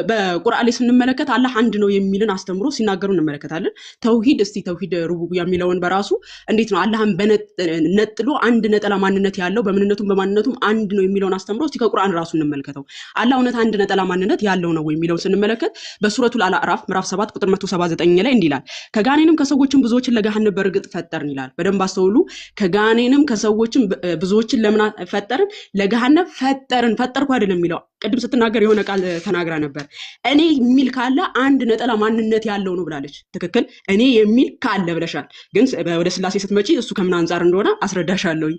በቁርአን ላይ ስንመለከት አላህ አንድ ነው የሚልን አስተምሮ ሲናገሩ እንመለከታለን። ተውሂድ እስቲ ተውሂድ ሩቡቢያ የሚለውን በራሱ እንዴት ነው አላህን ነጥሎ አንድ ነጠላ ማንነት ያለው በምንነቱም በማንነቱም አንድ ነው የሚለውን አስተምሮ እስቲ ከቁርአን ራሱ እንመልከተው። አላህ እውነት አንድ ነጠላ ማንነት ያለው ነው የሚለውን ስንመለከት በሱረቱል አዕራፍ ምዕራፍ 7 ቁጥር 179 ላይ እንዲህ ይላል፣ ከጋኔንም ከሰዎችም ብዙዎችን ለገሃነም በርግጥ ፈጠርን ይላል። በደንብ አስተውሉ። ከጋኔንም ከሰዎችም ብዙዎችን ለምን ፈጠርን? ለገሃነም ፈጠርን። ፈጠርኩ አይደለም የሚለው ቅድም ስትናገር የሆነ ቃል ተናግራ ነበር። እኔ የሚል ካለ አንድ ነጠላ ማንነት ያለው ነው ብላለች። ትክክል። እኔ የሚል ካለ ብለሻል። ግን ወደ ስላሴ ስትመጪ እሱ ከምን አንፃር እንደሆነ አስረዳሻለሁ።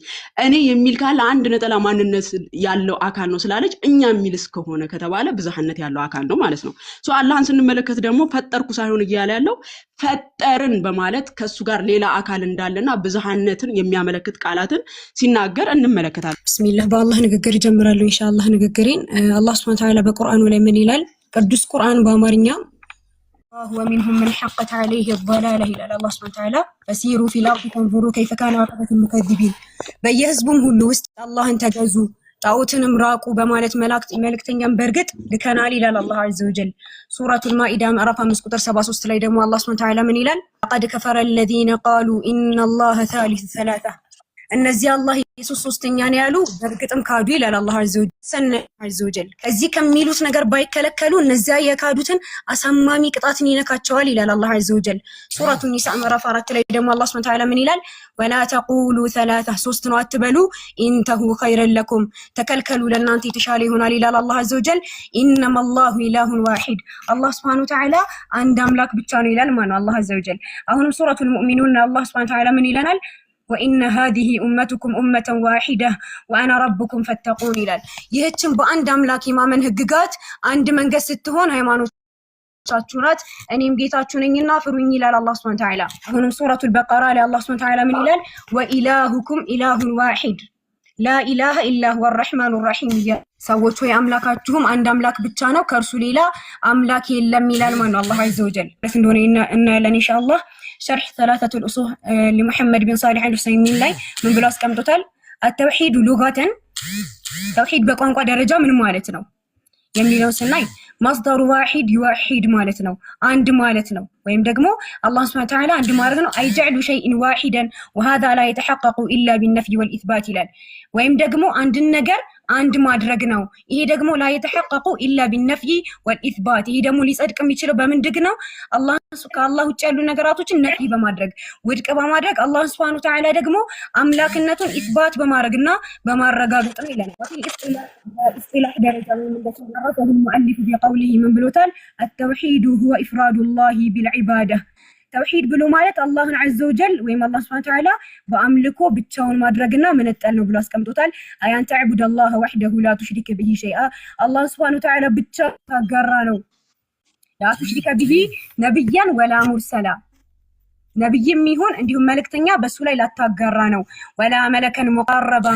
እኔ የሚል ካለ አንድ ነጠላ ማንነት ያለው አካል ነው ስላለች እኛ የሚል እስከሆነ ከተባለ ብዝሃነት ያለው አካል ነው ማለት ነው። አላህን ስንመለከት ደግሞ ፈጠርኩ ሳይሆን እያለ ያለው ፈጠርን በማለት ከሱ ጋር ሌላ አካል እንዳለና ብዝሃነትን የሚያመለክት ቃላትን ሲናገር እንመለከታለን። ቢስሚላህ በአላህ ንግግር ይጀምራሉ ኢንሻአላህ ንግግሬን። አላህ Subhanahu Wa Ta'ala በቁርአኑ ላይ ምን ይላል? ቅዱስ ቁርአን በአማርኛ ومنهم من حقت عليه الضلاله الى الله سبحانه وتعالى فسيروا في الارض فانظروا كيف كان عاقبة المكذبين በየህዝቡም ሁሉ ውስጥ አላህን ተገዙ ጣዖትንም ራቁ በማለት መልእክተኛም በርግጥ ልከናል ይላል አላህ عز وجل። ሱረቱል ማኢዳ ምዕራፍ 5 ቁጥር 73 ላይ ደግሞ አላህ Subhanahu Wa Ta'ala ምን ይላል? لقد كفر الذين قالوا ان الله ثالث ثلاثه እነዚህ አላህ ኢየሱስ ሶስተኛ ነው ያሉ በርግጥም ካዱ ይላል አላህ عز وجل። ከዚህ ከሚሉት ነገር ባይከለከሉ እነዚያ የካዱትን አሳማሚ ቅጣትን ይነካቸዋል ይላል አላህ عز وجل። ሱረቱ ኒሳ ምዕራፍ 4 ላይ ደግሞ አላህ Subhanahu Wa Ta'ala ምን ይላል? ولا تقولوا ثلاثه ሶስት ነው አትበሉ انتهوا خيرا لكم ተከልከሉ ለእናንተ የተሻለ ይሆናል ይላል አላህ عز وجل። انما الله اله واحد አላህ Subhanahu Wa Ta'ala አንድ አምላክ ብቻ ነው ይላል ማለት ነው አላህ عز وجل። አሁንም ሱረቱል ሙእሚኑን አላህ Subhanahu Wa Ta'ala ምን ይለናል? وإن هذه أمتكم أمة واحدة وأنا ربكم فاتقون ይላል። ይህችን በአንድ አምላክ የማመን ህግጋት አንድ መንገድ ስትሆን ሃይማኖታችሁ ናት እኔም ጌታችሁ ነኝና ፍሩኝ ይላል አላህ Subhanahu Wa Ta'ala። አሁንም ሱረቱል በቀራ ላይ አላህ Subhanahu Wa Ta'ala ምን ይላል? وإلهكم إله واحد لا إله إلا هو الرحمن الرحيم ሰዎች ወይ አምላካችሁም አንድ አምላክ ብቻ ነው ከእርሱ ሌላ አምላክ የለም ይላል ማለት ነው አላህ عز وجل። እንደሆነ እናያለን ኢንሻአላህ። شرح ثلاثة الأصول لمحمد بن صالح العثيمين ላይ ምን ብሎ አስቀምጦታል? التوحيد لغة توحيد በቋንቋ ደረጃ ምን ማለት ነው የሚለው ስናይ مصدر واحد يوحد ማለት ነው አንድ ማለት ነው። ወይም ደግሞ አላህ Subhanahu Wa Ta'ala አንድ ማለት ነው أي جعل شيء واحدا وهذا لا يتحقق إلا بالنفي والإثبات ይላል። ወይም ደግሞ አንድ ነገር አንድ ማድረግ ነው። ይሄ ደግሞ لا يتحقق إلا بالنفي والإثبات ይሄ ደግሞ ሊጸድቅ የሚችለው በምንድግ ነው? አላህ ከአላህ ውጭ ያሉ ነገራቶችን ነፊ በማድረግ ውድቅ በማድረግ አላህ Subhanahu Wa Ta'ala ደግሞ አምላክነቱን ኢስባት በማድረግና በማረጋገጥ ነው ይላል። ኢስጢላህ ደረጃ ወይም እንደተናገረው المؤلف بقوله من ብሎታል التوحيد هو إفراد الله بالعبادة ተውሂድ ብሎ ማለት አላህን عز وجل ወይም አላህ Subhanahu Wa Ta'ala በአምልኮ ብቻውን ማድረግና መነጠል ነው ብሎ አስቀምጦታል። አያን ተዕቡድ الله وحده لا تشرك به شيئا አላህ Subhanahu Wa Ta'ala ብቻ ታጋራ ነው። لا تشرك به نبيا ولا مرسلا ነብይም ይሁን እንዲሁም መልእክተኛ በሱ ላይ ላታጋራ ነው። ولا ملكا مقربا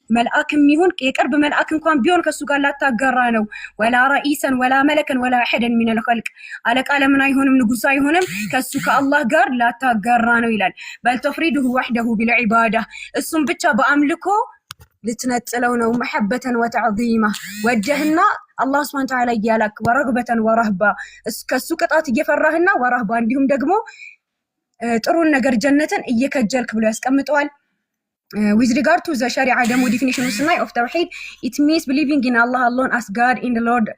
መልአክም ይሁን የቅርብ መልአክ እንኳን ቢሆን ከሱ ጋር ላታጋራ ነው። ولا رئيسا ولا ملكا ولا احدا من الخلق አለቃ ለምን አይሆንም ንጉስ አይሆንም ከሱ ከአላህ ጋር ላታጋራ ነው ይላል። بل تفريده وحده بالعباده እሱም ብቻ በአምልኮ ልትነጥለው ነው። محبة وتعظيما ወጀህና አላህ Subhanahu Wa Ta'ala ያላክ ወረግበተ ወረህባ እስከሱ ቅጣት እየፈራህና ወረህባ እንዲሁም ደግሞ ጥሩን ነገር ጀነትን እየከጀልክ ብሎ ያስቀምጠዋል። With regard to the Sharia demo definition of Tawheed, it means believing in Allah alone as God in the Lord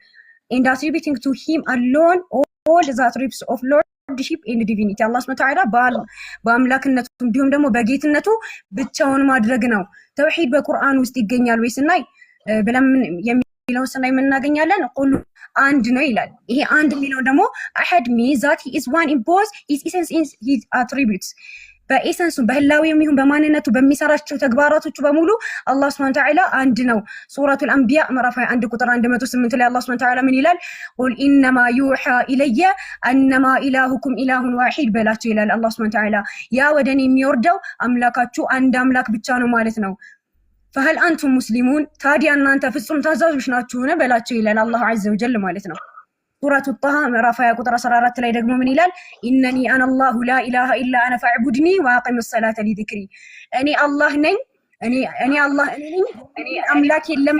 and attributing to Him alone all the attributes of Lordship and divinity. Allah Subhanahu Wa Ta'ala በአምላክነቱ እንዲሁም ደግሞ በጌትነቱ ብቻውን ማድረግ ነው። ተውሂድ በቁርአን ውስጥ ይገኛል ወይስ ናይ ብለን የሚለው ስናይ የምናገኛለን። ቁሉ አንድ ነው ይላል። ይሄ አንድ የሚለው ደግሞ አሐድ means that he is one in both his essence and his attributes በኤሰንሱ በህላዊው ይሁን በማንነቱ በሚሰራቸው ተግባራቶቹ በሙሉ አላህ Subhanahu Wa Ta'ala አንድ ነው። ሱረቱል አንቢያ ምዕራፍ 1 ቁጥር 108 ላይ አላህ Subhanahu Wa Ta'ala ምን ይላል? ቁል ኢነማ ዩሃ ኢለየ አነማ ኢላሁኩም ኢላሁን ዋሂድ በላቸው ይላል አላህ Subhanahu Wa Ta'ala። ያ ወደኔ የሚወርደው አምላካችሁ አንድ አምላክ ብቻ ነው ማለት ነው። فهل انتم مسلمون ታዲያ እናንተ ፍጹም ታዛዦች ናችሁን በላቸው ይላል አላህ عز وجل ማለት ነው። ሱረቱ ጣሃ ምዕራፍ 20 ቁጥር 14 ላይ ደግሞ ምን ይላል? ኢነኒ አነ አላሁ ላ ኢላሃ ኢላ አነ ፈዕቡድኒ ወአቂሚስ ሰላተ ሊዚክሪ እኔ አላህ ነኝ እኔ አላህ ነኝ እኔ አምላክ የለም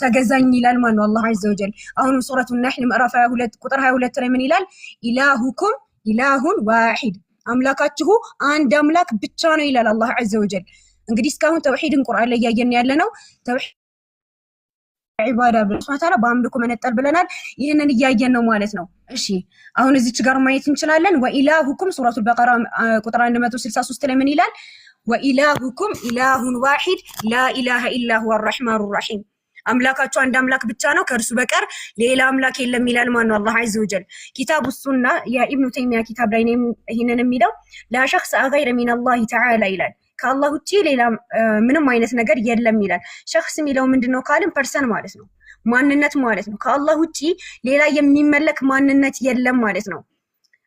ተገዛኝ ይላል ማን ነው? አላህ ዐዘ ወጀል። አሁንም ሱረቱ ነህል ምዕራፍ 22 ቁጥር 22 ላይ ምን ይላል? ኢላሁኩም ኢላሁን ዋሂድ፣ አምላካችሁ አንድ አምላክ ብቻ ነው ይላል አላህ ዐዘ ወጀል። እንግዲህ እስካሁን ተውሂድን ቁርአን ላይ እያየን ያለ ነው። ተውሂድ ዒባዳ ብለናል፣ በአምልኮ መነጠል ብለናል። ይህንን እያየን ነው ማለት ነው። እሺ አሁን እዚች ጋር ማየት እንችላለን። ወኢላሁኩም ሱረቱል በቀራ ቁጥር 163 ላይ ምን ይላል? ወኢላሁኩም ኢላሁን ዋሂድ ላኢላሃ ኢላ ሁወ አርረሕማኑ ረሒም፣ አምላካችሁ አንድ አምላክ ብቻ ነው ከእርሱ በቀር ሌላ አምላክ የለም ይላል ማን ነው? አላህ ዐዘ ወጀል። ኪታቡ ሱና የኢብኑ ተይሚያ ኪታብ ላይ ነው ይህንን የሚለው። ላ ሸኽሰ ገይረ ሚነላሂ ተዓላ ይላል፣ ከአላህ ውጪ ሌላ ምንም አይነት ነገር የለም ይላል። ሸኽስ የሚለው ምንድነው ካልን ፐርሰን ማለት ነው፣ ማንነት ማለት ነው። ከአላህ ውጪ ሌላ የሚመለክ ማንነት የለም ማለት ነው።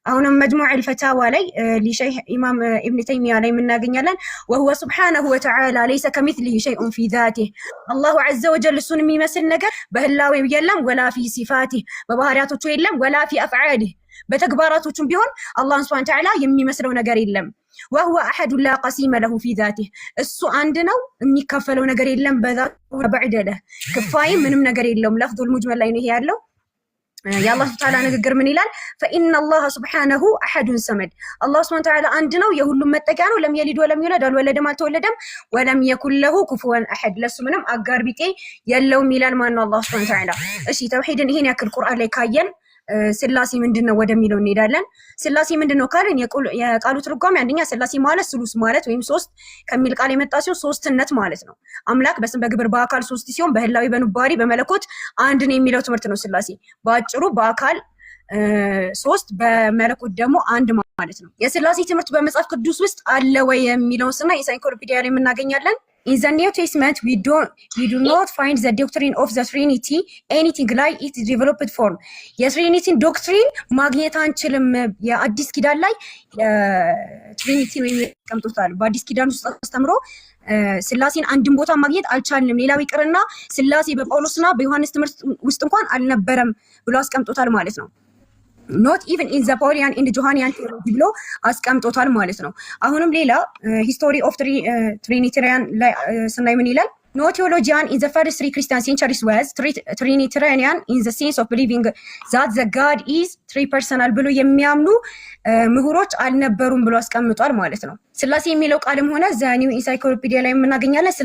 አሁንም መጅሙዕ አልፈታዋ ላይ ለሸይኽ ኢማም ኢብኑ ተይሚያ ላይ የምናገኛለን ወሁወ ሱብሓነሁ ወተዓላ ለይሰ ከሚስሊሂ ሸይኡን ፊ ዛቲህ፣ አላሁ ዐዘ ወጀል እሱን የሚመስል ነገር በህላዌው የለም፣ ወላ ፊ ሲፋቲህ በባህሪያቶቹ የለም፣ ወላ ፊ አፍዓሊህ በተግባራቶቹም ቢሆን አላህን ሱብሓነሁ ወተዓላ የሚመስለው ነገር የለም። ወሁወ አሐዱን ላ ቀሲመ ለሁ ፊ ዛቲህ፣ እሱ አንድ ነው የሚካፈለው ነገር የለም። በዛቱ በዕደለህ ክፋይ ምንም ነገር የለውም። ለፍዙል ሙጅመል ላይ ነው ይሄ ያለው። የአላህ ሱብሓነሁ ወተዓላ ንግግር ምን ይላል? ፈኢነላህ ሱብሓነሁ አሐዱን ሰመድ፣ አላህ ሱብሓነሁ ወተዓላ አንድ ነው፣ የሁሉም መጠጊያ ነው። ለም የሊድ ወለም ይውለድ፣ አልወለደም አልተወለደም። ወለም የኩን ለሁ ኩፉወን አሐድ፣ ለሱ ምንም አጋር ቢጤ የለውም ይላል ማን ነው? አላህ ሱብሓነሁ ወተዓላ። እሺ ተውሂድን ይሄን ያክል ቁርአን ላይ ካየን ስላሴ ምንድነው ወደሚለው እንሄዳለን። ስላሴ ምንድነው ካልን የቃሉ ትርጓሜ አንደኛ ስላሴ ማለት ስሉስ ማለት ወይም ሶስት ከሚል ቃል የመጣ ሲሆን ሶስትነት ማለት ነው። አምላክ በስም በግብር በአካል ሶስት ሲሆን በህላዊ በኑባሪ በመለኮት አንድ ነው የሚለው ትምህርት ነው ስላሴ። በአጭሩ በአካል ሶስት በመለኮት ደግሞ አንድ ማለት ነው። የስላሴ ትምህርት በመጽሐፍ ቅዱስ ውስጥ አለ ወይ የሚለውን ስና የሳይንኮሎፒዲያ ላይ የምናገኛለን። In the New Testament, we do not find the doctrine of the Trinity anything like its developed form. የትሪኒቲን ዶክትሪን ማግኘት አንችልም። የአዲስ ኪዳን ላይ ትሪኒቲ ነው የሚቀምጡታል። በአዲስ ኪዳን ውስጥ አስተምሮ ስላሴን አንድን ቦታ ማግኘት አልቻልንም። ሌላው ይቅርና ስላሴ በጳውሎስና በዮሐንስ ትምህርት ውስጥ እንኳን አልነበረም ብሎ አስቀምጦታል ማለት ነው። ኖት ኢቨን ኢን ዘ ፖሊያን ኢን ጆሃኒያን ቴዎሎጂ ብሎ አስቀምጦታል ማለት ነው። አሁንም ሌላ ሂስቶሪ ኦፍ ትሪኒታሪያን ላይ ስናይ ምን ይላል? No theologian in the first three Christian centuries was Trinitarian in the sense of believing that the God is three personal ብሎ የሚያምኑ ምሁሮች አልነበሩም ብሎ አስቀምጧል ማለት ነው። ስላሴ የሚለው ቃልም ሆነ ዘኒው ኢንሳይክሎፒዲያ ላይ የምናገኛለን።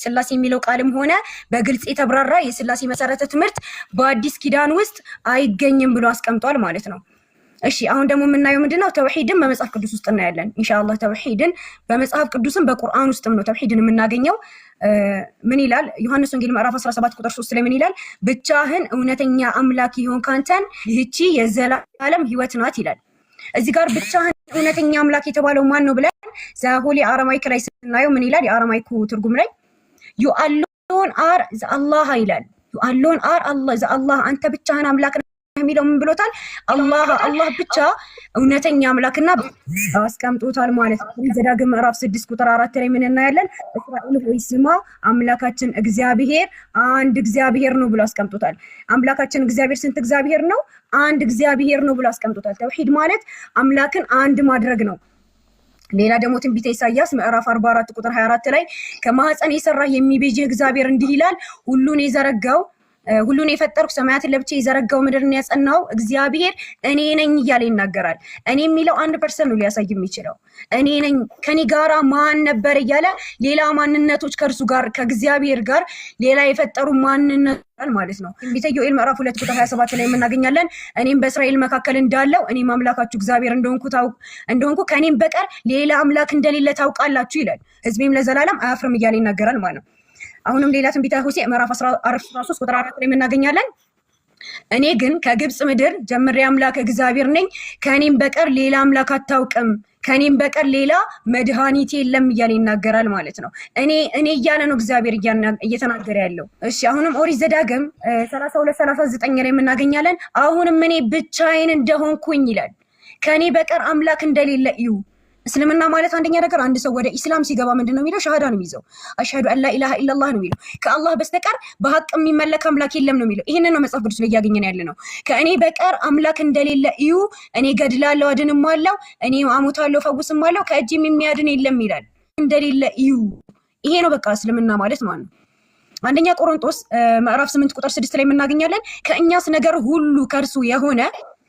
ስላሴ የሚለው ቃልም ሆነ በግልጽ የተብራራ የስላሴ መሰረተ ትምህርት በአዲስ ኪዳን ውስጥ አይገኝም ብሎ አስቀምጧል ማለት ነው። እሺ አሁን ደግሞ የምናየው ምንድነው? ተውሂድን በመጽሐፍ ቅዱስ ውስጥ እናያለን ኢንሻአላህ። ተውሂድን በመጽሐፍ ቅዱስም በቁርአን ውስጥም ነው ተውሂድን የምናገኘው። ምን ይላል? ዮሐንስ ወንጌል ምዕራፍ 17 ቁጥር 3 ላይ ምን ይላል? ብቻህን እውነተኛ አምላክ ይሆን ካንተን ይህቺ የዘላለም ህይወት ናት ይላል። እዚህ ጋር ብቻህን እውነተኛ አምላክ የተባለው ማን ነው ብለን ዘሆሊ አራማይክ ላይ ስናየው ምን ይላል? የአራማይኩ ትርጉም ላይ ዩ አሎን አር ዘአላህ ይላል። ዩ አሎን አር አላህ ዘአላህ፣ አንተ ብቻህን አምላክ የሚለው ምን ብሎታል? አላህ ብቻ እውነተኛ አምላክና አስቀምጦታል ማለት ነው። ዘዳግም ምዕራፍ 6 ቁጥር 4 ላይ ምን እናያለን? እስራኤል ሆይ ስማ አምላካችን እግዚአብሔር አንድ እግዚአብሔር ነው ብሎ አስቀምጦታል። አምላካችን እግዚአብሔር ስንት እግዚአብሔር ነው? አንድ እግዚአብሔር ነው ብሎ አስቀምጦታል። ተውሂድ ማለት አምላክን አንድ ማድረግ ነው። ሌላ ደግሞ ትንቢተ ኢሳይያስ ምዕራፍ 44 ቁጥር 24 ላይ ከማህፀን የሰራህ የሚቤዥህ እግዚአብሔር እንዲህ ይላል፣ ሁሉን የፈጠርኩ ሰማያትን ለብቻ የዘረጋው ምድርን ያጸናው እግዚአብሔር እኔ ነኝ እያለ ይናገራል። እኔ የሚለው አንድ ፐርሰን ነው ሊያሳይ የሚችለው። እኔ ነኝ፣ ከኔ ጋራ ማን ነበር እያለ ሌላ ማንነቶች ከእርሱ ጋር ከእግዚአብሔር ጋር ሌላ የፈጠሩ ማንነት ማለት ነው። ትንቢተ ዮኤል ምዕራፍ 2 ቁጥር 27 ላይ የምናገኛለን። እኔም በእስራኤል መካከል እንዳለው እኔም አምላካችሁ እግዚአብሔር እንደሆንኩ ከኔም በቀር ሌላ አምላክ እንደሌለ ታውቃላችሁ ይላል። ሕዝቤም ለዘላለም አያፍርም እያለ ይናገራል ማለት ነው። አሁንም ሌላ ትንቢተ ሆሴዕ ምዕራፍ 13 ቁጥር 4 ላይ የምናገኛለን። እኔ ግን ከግብጽ ምድር ጀምሬ አምላክ እግዚአብሔር ነኝ፣ ከኔም በቀር ሌላ አምላክ አታውቅም፣ ከኔም በቀር ሌላ መድኃኒት የለም እያለ ይናገራል ማለት ነው። እኔ እያለ ነው እግዚአብሔር እየተናገረ ያለው። እሺ አሁንም ኦሪት ዘዳግም 32:39 ላይ የምናገኛለን። አሁንም እኔ ብቻዬን እንደሆንኩኝ ይላል፣ ከኔ በቀር አምላክ እንደሌለ እዩ። እስልምና ማለት አንደኛ ነገር አንድ ሰው ወደ ኢስላም ሲገባ ምንድነው የሚለው? ሸሃዳ ነው የሚይዘው። አሽሀዱ አን ላ ኢላሃ ኢላላህ ነው የሚለው። ከአላህ በስተቀር በሐቅ የሚመለክ አምላክ የለም ነው የሚለው። ይሄንን ነው መጽሐፍ ቅዱስ ላይ እያገኘን ያለ ነው። ከእኔ በቀር አምላክ እንደሌለ እዩ፣ እኔ ገድላለሁ አድንማለሁ፣ እኔ አሞታለሁ ፈውስማለሁ፣ ከእጅም የሚያድን የለም ይላል። እንደሌለ እዩ። ይሄ ነው በቃ እስልምና ማለት ነው። አንደኛ ቆሮንቶስ ምዕራፍ 8 ቁጥር 6 ላይ የምናገኛለን ከእኛስ ነገር ሁሉ ከእርሱ የሆነ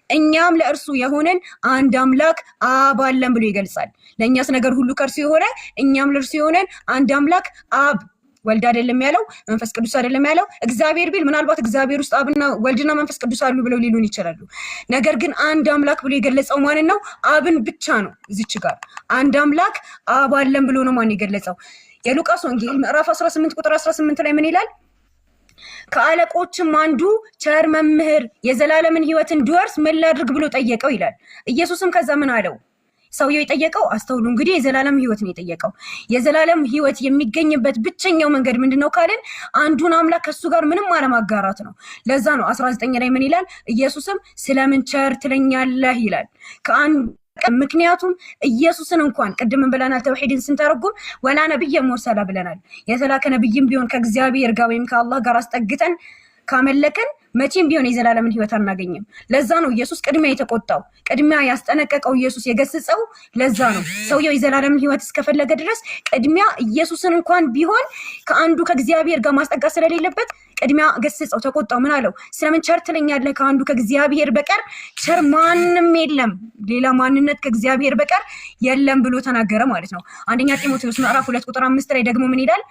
እኛም ለእርሱ የሆነን አንድ አምላክ አብ አለን ብሎ ይገልጻል። ለእኛስ ነገር ሁሉ ከእርሱ የሆነ እኛም ለእርሱ የሆነን አንድ አምላክ አብ ወልድ አይደለም ያለው፣ መንፈስ ቅዱስ አይደለም ያለው። እግዚአብሔር ቢል ምናልባት እግዚአብሔር ውስጥ አብና ወልድና መንፈስ ቅዱስ አሉ ብለው ሊሉን ይችላሉ። ነገር ግን አንድ አምላክ ብሎ የገለጸው ማንን ነው? አብን ብቻ ነው። እዚች ጋር አንድ አምላክ አብ አለን ብሎ ነው ማን የገለጸው? የሉቃስ ወንጌል ምዕራፍ 18 ቁጥር 18 ላይ ምን ይላል? ከአለቆችም አንዱ ቸር መምህር የዘላለምን ሕይወት እንዲወርስ ምን ላድርግ ብሎ ጠየቀው ይላል። ኢየሱስም ከዛ ምን አለው? ሰውየው የጠየቀው አስተውሉ እንግዲህ የዘላለም ሕይወት ነው የጠየቀው። የዘላለም ሕይወት የሚገኝበት ብቸኛው መንገድ ምንድነው ካልን አንዱን አምላክ ከሱ ጋር ምንም አለማጋራት ነው። ለዛ ነው 19 ላይ ምን ይላል? ኢየሱስም ስለምን ቸር ትለኛለህ ይላል። ምክንያቱም ኢየሱስን እንኳን ቅድም ብለናል ተውሂድን ስንተረጉም ወላ ነብይ ሙርሰላ ብለናል። የተላከ ነብይም ቢሆን ከእግዚአብሔር ጋር ወይም ከአላህ ጋር አስጠግተን ካመለከን መቼም ቢሆን የዘላለምን ሕይወት አናገኝም። ለዛ ነው ኢየሱስ ቅድሚያ የተቆጣው፣ ቅድሚያ ያስጠነቀቀው፣ ኢየሱስ የገሰጸው። ለዛ ነው ሰውየው የዘላለምን ሕይወት እስከፈለገ ድረስ ቅድሚያ ኢየሱስን እንኳን ቢሆን ከአንዱ ከእግዚአብሔር ጋር ማስጠጋት ስለሌለበት ቅድሚያ ገሰጸው፣ ተቆጣው። ምን አለው? ስለምን ቸር ትለኛለህ? ከአንዱ ከእግዚአብሔር በቀር ቸር ማንም የለም፣ ሌላ ማንነት ከእግዚአብሔር በቀር የለም ብሎ ተናገረ ማለት ነው። አንደኛ ጢሞቴዎስ ምዕራፍ 2 ቁጥር 5 ላይ ደግሞ ምን ይላል?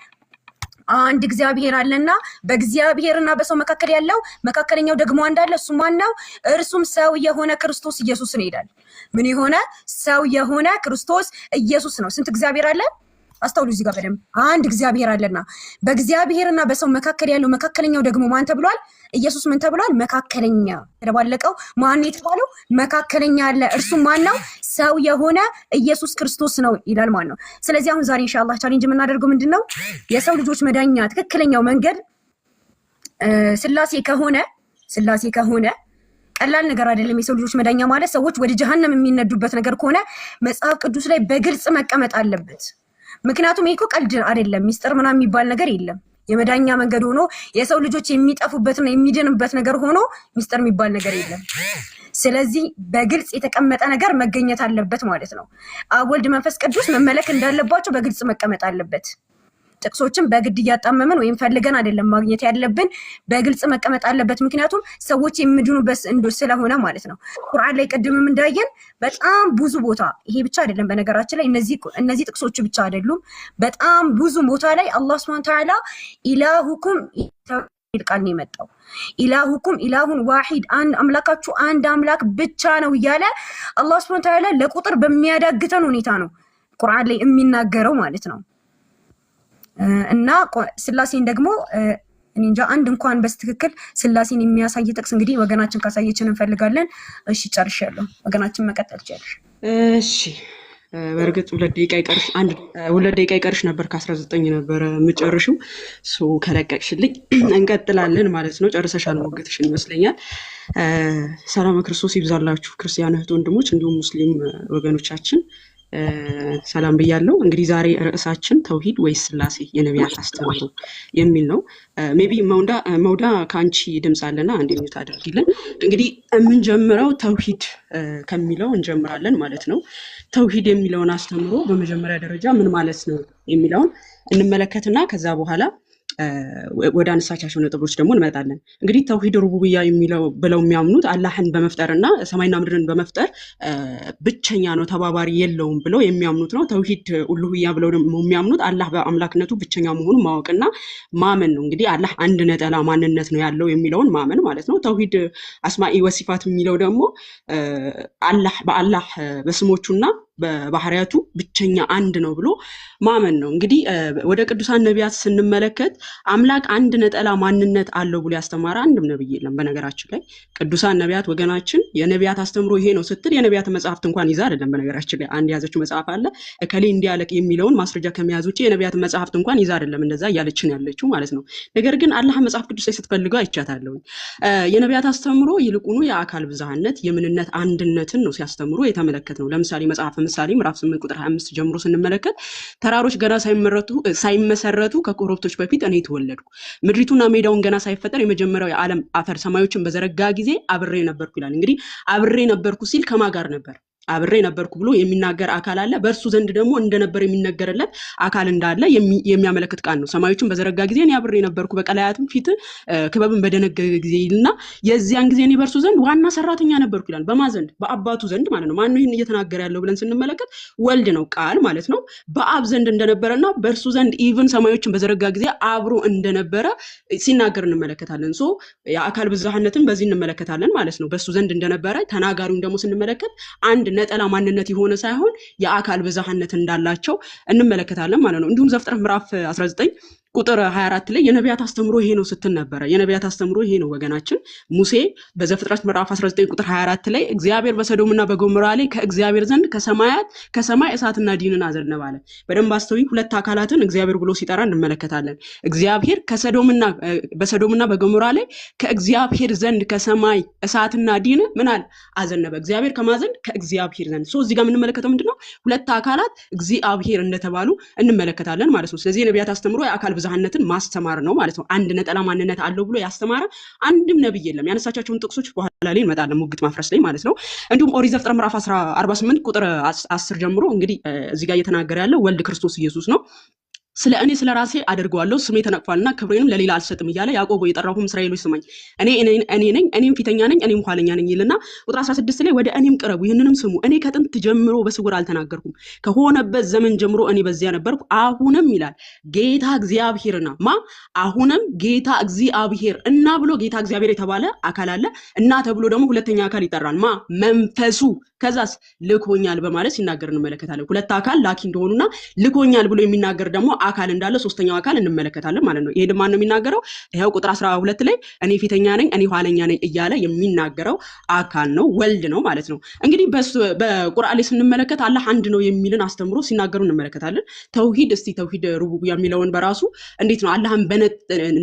አንድ እግዚአብሔር አለና በእግዚአብሔርና በሰው መካከል ያለው መካከለኛው ደግሞ አንድ አለ፣ እሱ ማን ነው? እርሱም ሰው የሆነ ክርስቶስ ኢየሱስ ነው ይላል። ምን የሆነ? ሰው የሆነ ክርስቶስ ኢየሱስ ነው። ስንት እግዚአብሔር አለ? አስተውሉ እዚህ ጋር በደንብ አንድ እግዚአብሔር አለና በእግዚአብሔርና በሰው መካከል ያለው መካከለኛው ደግሞ ማን ተብሏል? ኢየሱስ ምን ተብሏል? መካከለኛ። ተደባለቀው ማን የተባለው? መካከለኛ አለ፣ እርሱም ማን ነው? ሰው የሆነ ኢየሱስ ክርስቶስ ነው ይላል ማለት ነው። ስለዚህ አሁን ዛሬ ኢንሻአላህ ቻሌንጅ የምናደርገው ምንድነው? የሰው ልጆች መዳኛ ትክክለኛው መንገድ ስላሴ ከሆነ ቀላል ነገር አይደለም። የሰው ልጆች መዳኛ ማለት ሰዎች ወደ ጀሃነም የሚነዱበት ነገር ከሆነ መጽሐፍ ቅዱስ ላይ በግልጽ መቀመጥ አለበት። ምክንያቱም ይሄ እኮ ቀልድ አይደለም፣ ሚስጥር ምናምን የሚባል ነገር የለም። የመዳኛ መንገድ ሆኖ የሰው ልጆች የሚጠፉበትና የሚድንበት ነገር ሆኖ ሚስጥር የሚባል ነገር የለም። ስለዚህ በግልጽ የተቀመጠ ነገር መገኘት አለበት ማለት ነው። አብ ወልድ መንፈስ ቅዱስ መመለክ እንዳለባቸው በግልጽ መቀመጥ አለበት። ጥቅሶችን በግድ እያጣመመን ወይም ፈልገን አይደለም ማግኘት ያለብን፣ በግልጽ መቀመጥ አለበት። ምክንያቱም ሰዎች የሚድኑበት ስለሆነ ማለት ነው። ቁርአን ላይ ቅድምም እንዳየን በጣም ብዙ ቦታ፣ ይሄ ብቻ አይደለም በነገራችን ላይ እነዚህ ጥቅሶች ብቻ አይደሉም። በጣም ብዙ ቦታ ላይ አላህ ሱብሃነሁ ወተዓላ ኢላሁኩም ቃል ነው የመጣው። ኢላሁኩም ኢላሁን ዋሂድ፣ አንድ አምላካችሁ አንድ አምላክ ብቻ ነው እያለ አላህ ሱብሃነሁ ወተዓላ ለቁጥር በሚያዳግተን ሁኔታ ነው ቁርአን ላይ የሚናገረው ማለት ነው። እና ስላሴን ደግሞ እንጃ አንድ እንኳን በስትክክል ስላሴን የሚያሳይ ጥቅስ እንግዲህ ወገናችን ካሳየችን እንፈልጋለን። እሺ ጨርሻለሁ። ወገናችን መቀጠል ይችላል። እሺ በእርግጥ 2 ደቂቃ ይቀርሽ ነበር። ከ19 ነበረ የምጨርሽው። ከለቀቅሽልኝ እንቀጥላለን ማለት ነው። ጨርሰሻል ሞገትሽን ይመስለኛል። ሰላም ክርስቶስ ይብዛላችሁ ክርስቲያን እህት ወንድሞች፣ እንዲሁም ሙስሊም ወገኖቻችን ሰላም ብያለሁ። እንግዲህ ዛሬ ርዕሳችን ተውሂድ ወይስ ስላሴ የነቢያት አስተምህሮ የሚል ነው። ሜቢ መውዳ ከአንቺ ድምፅ አለና አንድ ሚዩት አድርጊልን። እንግዲህ የምንጀምረው ተውሂድ ከሚለው እንጀምራለን ማለት ነው። ተውሂድ የሚለውን አስተምህሮ በመጀመሪያ ደረጃ ምን ማለት ነው የሚለውን እንመለከትና ከዛ በኋላ ወደ አነሳቻቸው ነጥቦች ደግሞ እንመጣለን። እንግዲህ ተውሂድ ሩቡብያ ብለው የሚያምኑት አላህን በመፍጠርና ሰማይና ምድርን በመፍጠር ብቸኛ ነው፣ ተባባሪ የለውም ብለው የሚያምኑት ነው። ተውሂድ ኡሉህያ ብለው ደግሞ የሚያምኑት አላህ በአምላክነቱ ብቸኛ መሆኑን ማወቅና ማመን ነው። እንግዲህ አላህ አንድ ነጠላ ማንነት ነው ያለው የሚለውን ማመን ማለት ነው። ተውሂድ አስማኢ ወሲፋት የሚለው ደግሞ በአላህ በስሞቹና በባህሪያቱ ብቸኛ አንድ ነው ብሎ ማመን ነው። እንግዲህ ወደ ቅዱሳን ነቢያት ስንመለከት አምላክ አንድ ነጠላ ማንነት አለው ብሎ ያስተማረ አንድም ነብይ የለም። በነገራችን ላይ ቅዱሳን ነቢያት ወገናችን የነቢያት አስተምሮ ይሄ ነው ስትል የነቢያት መጽሐፍት እንኳን ይዛ አይደለም። በነገራችን ላይ አንድ ያዘችው መጽሐፍ አለ እከሌ እንዲያለቅ የሚለውን ማስረጃ ከመያዝ ውጪ የነቢያት መጽሐፍት እንኳን ይዛ አይደለም እንደዛ እያለችን ያለችው ማለት ነው። ነገር ግን አላህ መጽሐፍ ቅዱስ ላይ ስትፈልገው አይቻታለሁ። የነቢያት አስተምሮ ይልቁኑ የአካል ብዝሃነት የምንነት አንድነትን ነው ሲያስተምሩ የተመለከት ነው። ለምሳሌ መጽሐፍ ምሳሌ ምዕራፍ 8 ቁጥር 25 ጀምሮ ስንመለከት ተራሮች ገና ሳይመሰረቱ ከኮረብቶች በፊት እኔ ተወለድኩ፣ ምድሪቱና ሜዳውን ገና ሳይፈጠር የመጀመሪያው የዓለም አፈር ሰማዮችን በዘረጋ ጊዜ አብሬ ነበርኩ ይላል። እንግዲህ አብሬ ነበርኩ ሲል ከማን ጋር ነበር? አብሬ ነበርኩ ብሎ የሚናገር አካል አለ። በእርሱ ዘንድ ደግሞ እንደነበር የሚነገርለት አካል እንዳለ የሚያመለክት ቃል ነው። ሰማዮችን በዘረጋ ጊዜ እኔ አብሬ ነበርኩ፣ በቀላያትም ፊት ክበብን በደነገገ ጊዜ ይልና የዚያን ጊዜ እኔ በእርሱ ዘንድ ዋና ሰራተኛ ነበርኩ ይላል። በማን ዘንድ? በአባቱ ዘንድ ማለት ነው። ማን ነው ይህን እየተናገረ ያለው ብለን ስንመለከት ወልድ ነው፣ ቃል ማለት ነው። በአብ ዘንድ እንደነበረና በእርሱ ዘንድ ኢቭን ሰማዮችን በዘረጋ ጊዜ አብሮ እንደነበረ ሲናገር እንመለከታለን። ሶ የአካል ብዝሃነትን በዚህ እንመለከታለን ማለት ነው። በእሱ ዘንድ እንደነበረ ተናጋሪውን ደግሞ ስንመለከት አንድ ነጠላ ማንነት የሆነ ሳይሆን የአካል ብዝሃነት እንዳላቸው እንመለከታለን ማለት ነው። እንዲሁም ዘፍጥረት ምዕራፍ 19 ቁጥር 24 ላይ የነቢያት አስተምሮ ይሄ ነው ስትል ነበረ። የነቢያት አስተምሮ ይሄ ነው ወገናችን። ሙሴ በዘፍጥረት ምዕራፍ 19 ቁጥር 24 ላይ እግዚአብሔር በሰዶምና በጎሞራ ላይ ከእግዚአብሔር ዘንድ ከሰማይ እሳትና ዲንን አዘነበ አለ። በደንብ አስተውይ። ሁለት አካላትን እግዚአብሔር ብሎ ሲጠራ እንመለከታለን። እግዚአብሔር በሰዶምና በጎሞራ ላይ ከእግዚአብሔር ዘንድ ከሰማይ እሳትና ዲን ምን አለ? አዘነበ። እግዚአብሔር ከማዘንድ ከእግዚአብሔር ዘንድ። ሶ እዚህ ጋር የምንመለከተው ምንድነው? ሁለት አካላት እግዚአብሔር እንደተባሉ እንመለከታለን ማለት ነው። ስለዚህ የነቢያት አስተምሮ የአካል ብዝሃነትን ማስተማር ነው ማለት ነው። አንድ ነጠላ ማንነት አለው ብሎ ያስተማረ አንድም ነብይ የለም። ያነሳቻቸውን ጥቅሶች በኋላ ላይ እንመጣለን፣ ሙግት ማፍረስ ላይ ማለት ነው። እንዲሁም ኦሪት ዘፍጥረት ምዕራፍ 48 ቁጥር 10 ጀምሮ እንግዲህ እዚህ ጋር እየተናገረ ያለው ወልድ ክርስቶስ ኢየሱስ ነው። ስለ እኔ ስለ ራሴ አድርገዋለሁ፣ ስሜ ተነቅፏልና ክብሬንም ለሌላ አልሰጥም እያለ ያዕቆብ የጠራሁም እስራኤሎች ስማኝ፣ እኔ ነኝ፣ እኔም ፊተኛ ነኝ፣ እኔም ኋለኛ ነኝ ይልና ቁጥር 16 ላይ ወደ እኔም ቅረቡ ይህንንም ስሙ፣ እኔ ከጥንት ጀምሮ በስውር አልተናገርኩም፣ ከሆነበት ዘመን ጀምሮ እኔ በዚያ ነበርኩ። አሁንም ይላል ጌታ እግዚአብሔርና አሁንም ጌታ እግዚአብሔር እና ብሎ ጌታ እግዚአብሔር የተባለ አካል አለ እና ተብሎ ደግሞ ሁለተኛ አካል ይጠራል። መንፈሱ ከዛስ ልኮኛል በማለት ሲናገር እንመለከታለን። ሁለት አካል ላኪ እንደሆኑና ልኮኛል ብሎ የሚናገር ደግሞ አካል እንዳለ ሶስተኛው አካል እንመለከታለን ማለት ነው። ይሄ ደግሞ ማን ነው የሚናገረው? ይሄው ቁጥር 12 ላይ እኔ ፊተኛ ነኝ እኔ ኋለኛ ነኝ እያለ የሚናገረው አካል ነው፣ ወልድ ነው ማለት ነው። እንግዲህ በቁርአን ላይ ስንመለከት አላህ አንድ ነው የሚልን አስተምሮ ሲናገሩ እንመለከታለን። ተውሂድ ተውሂድ ሩቡቢያ የሚለውን በራሱ እንዴት ነው አላህን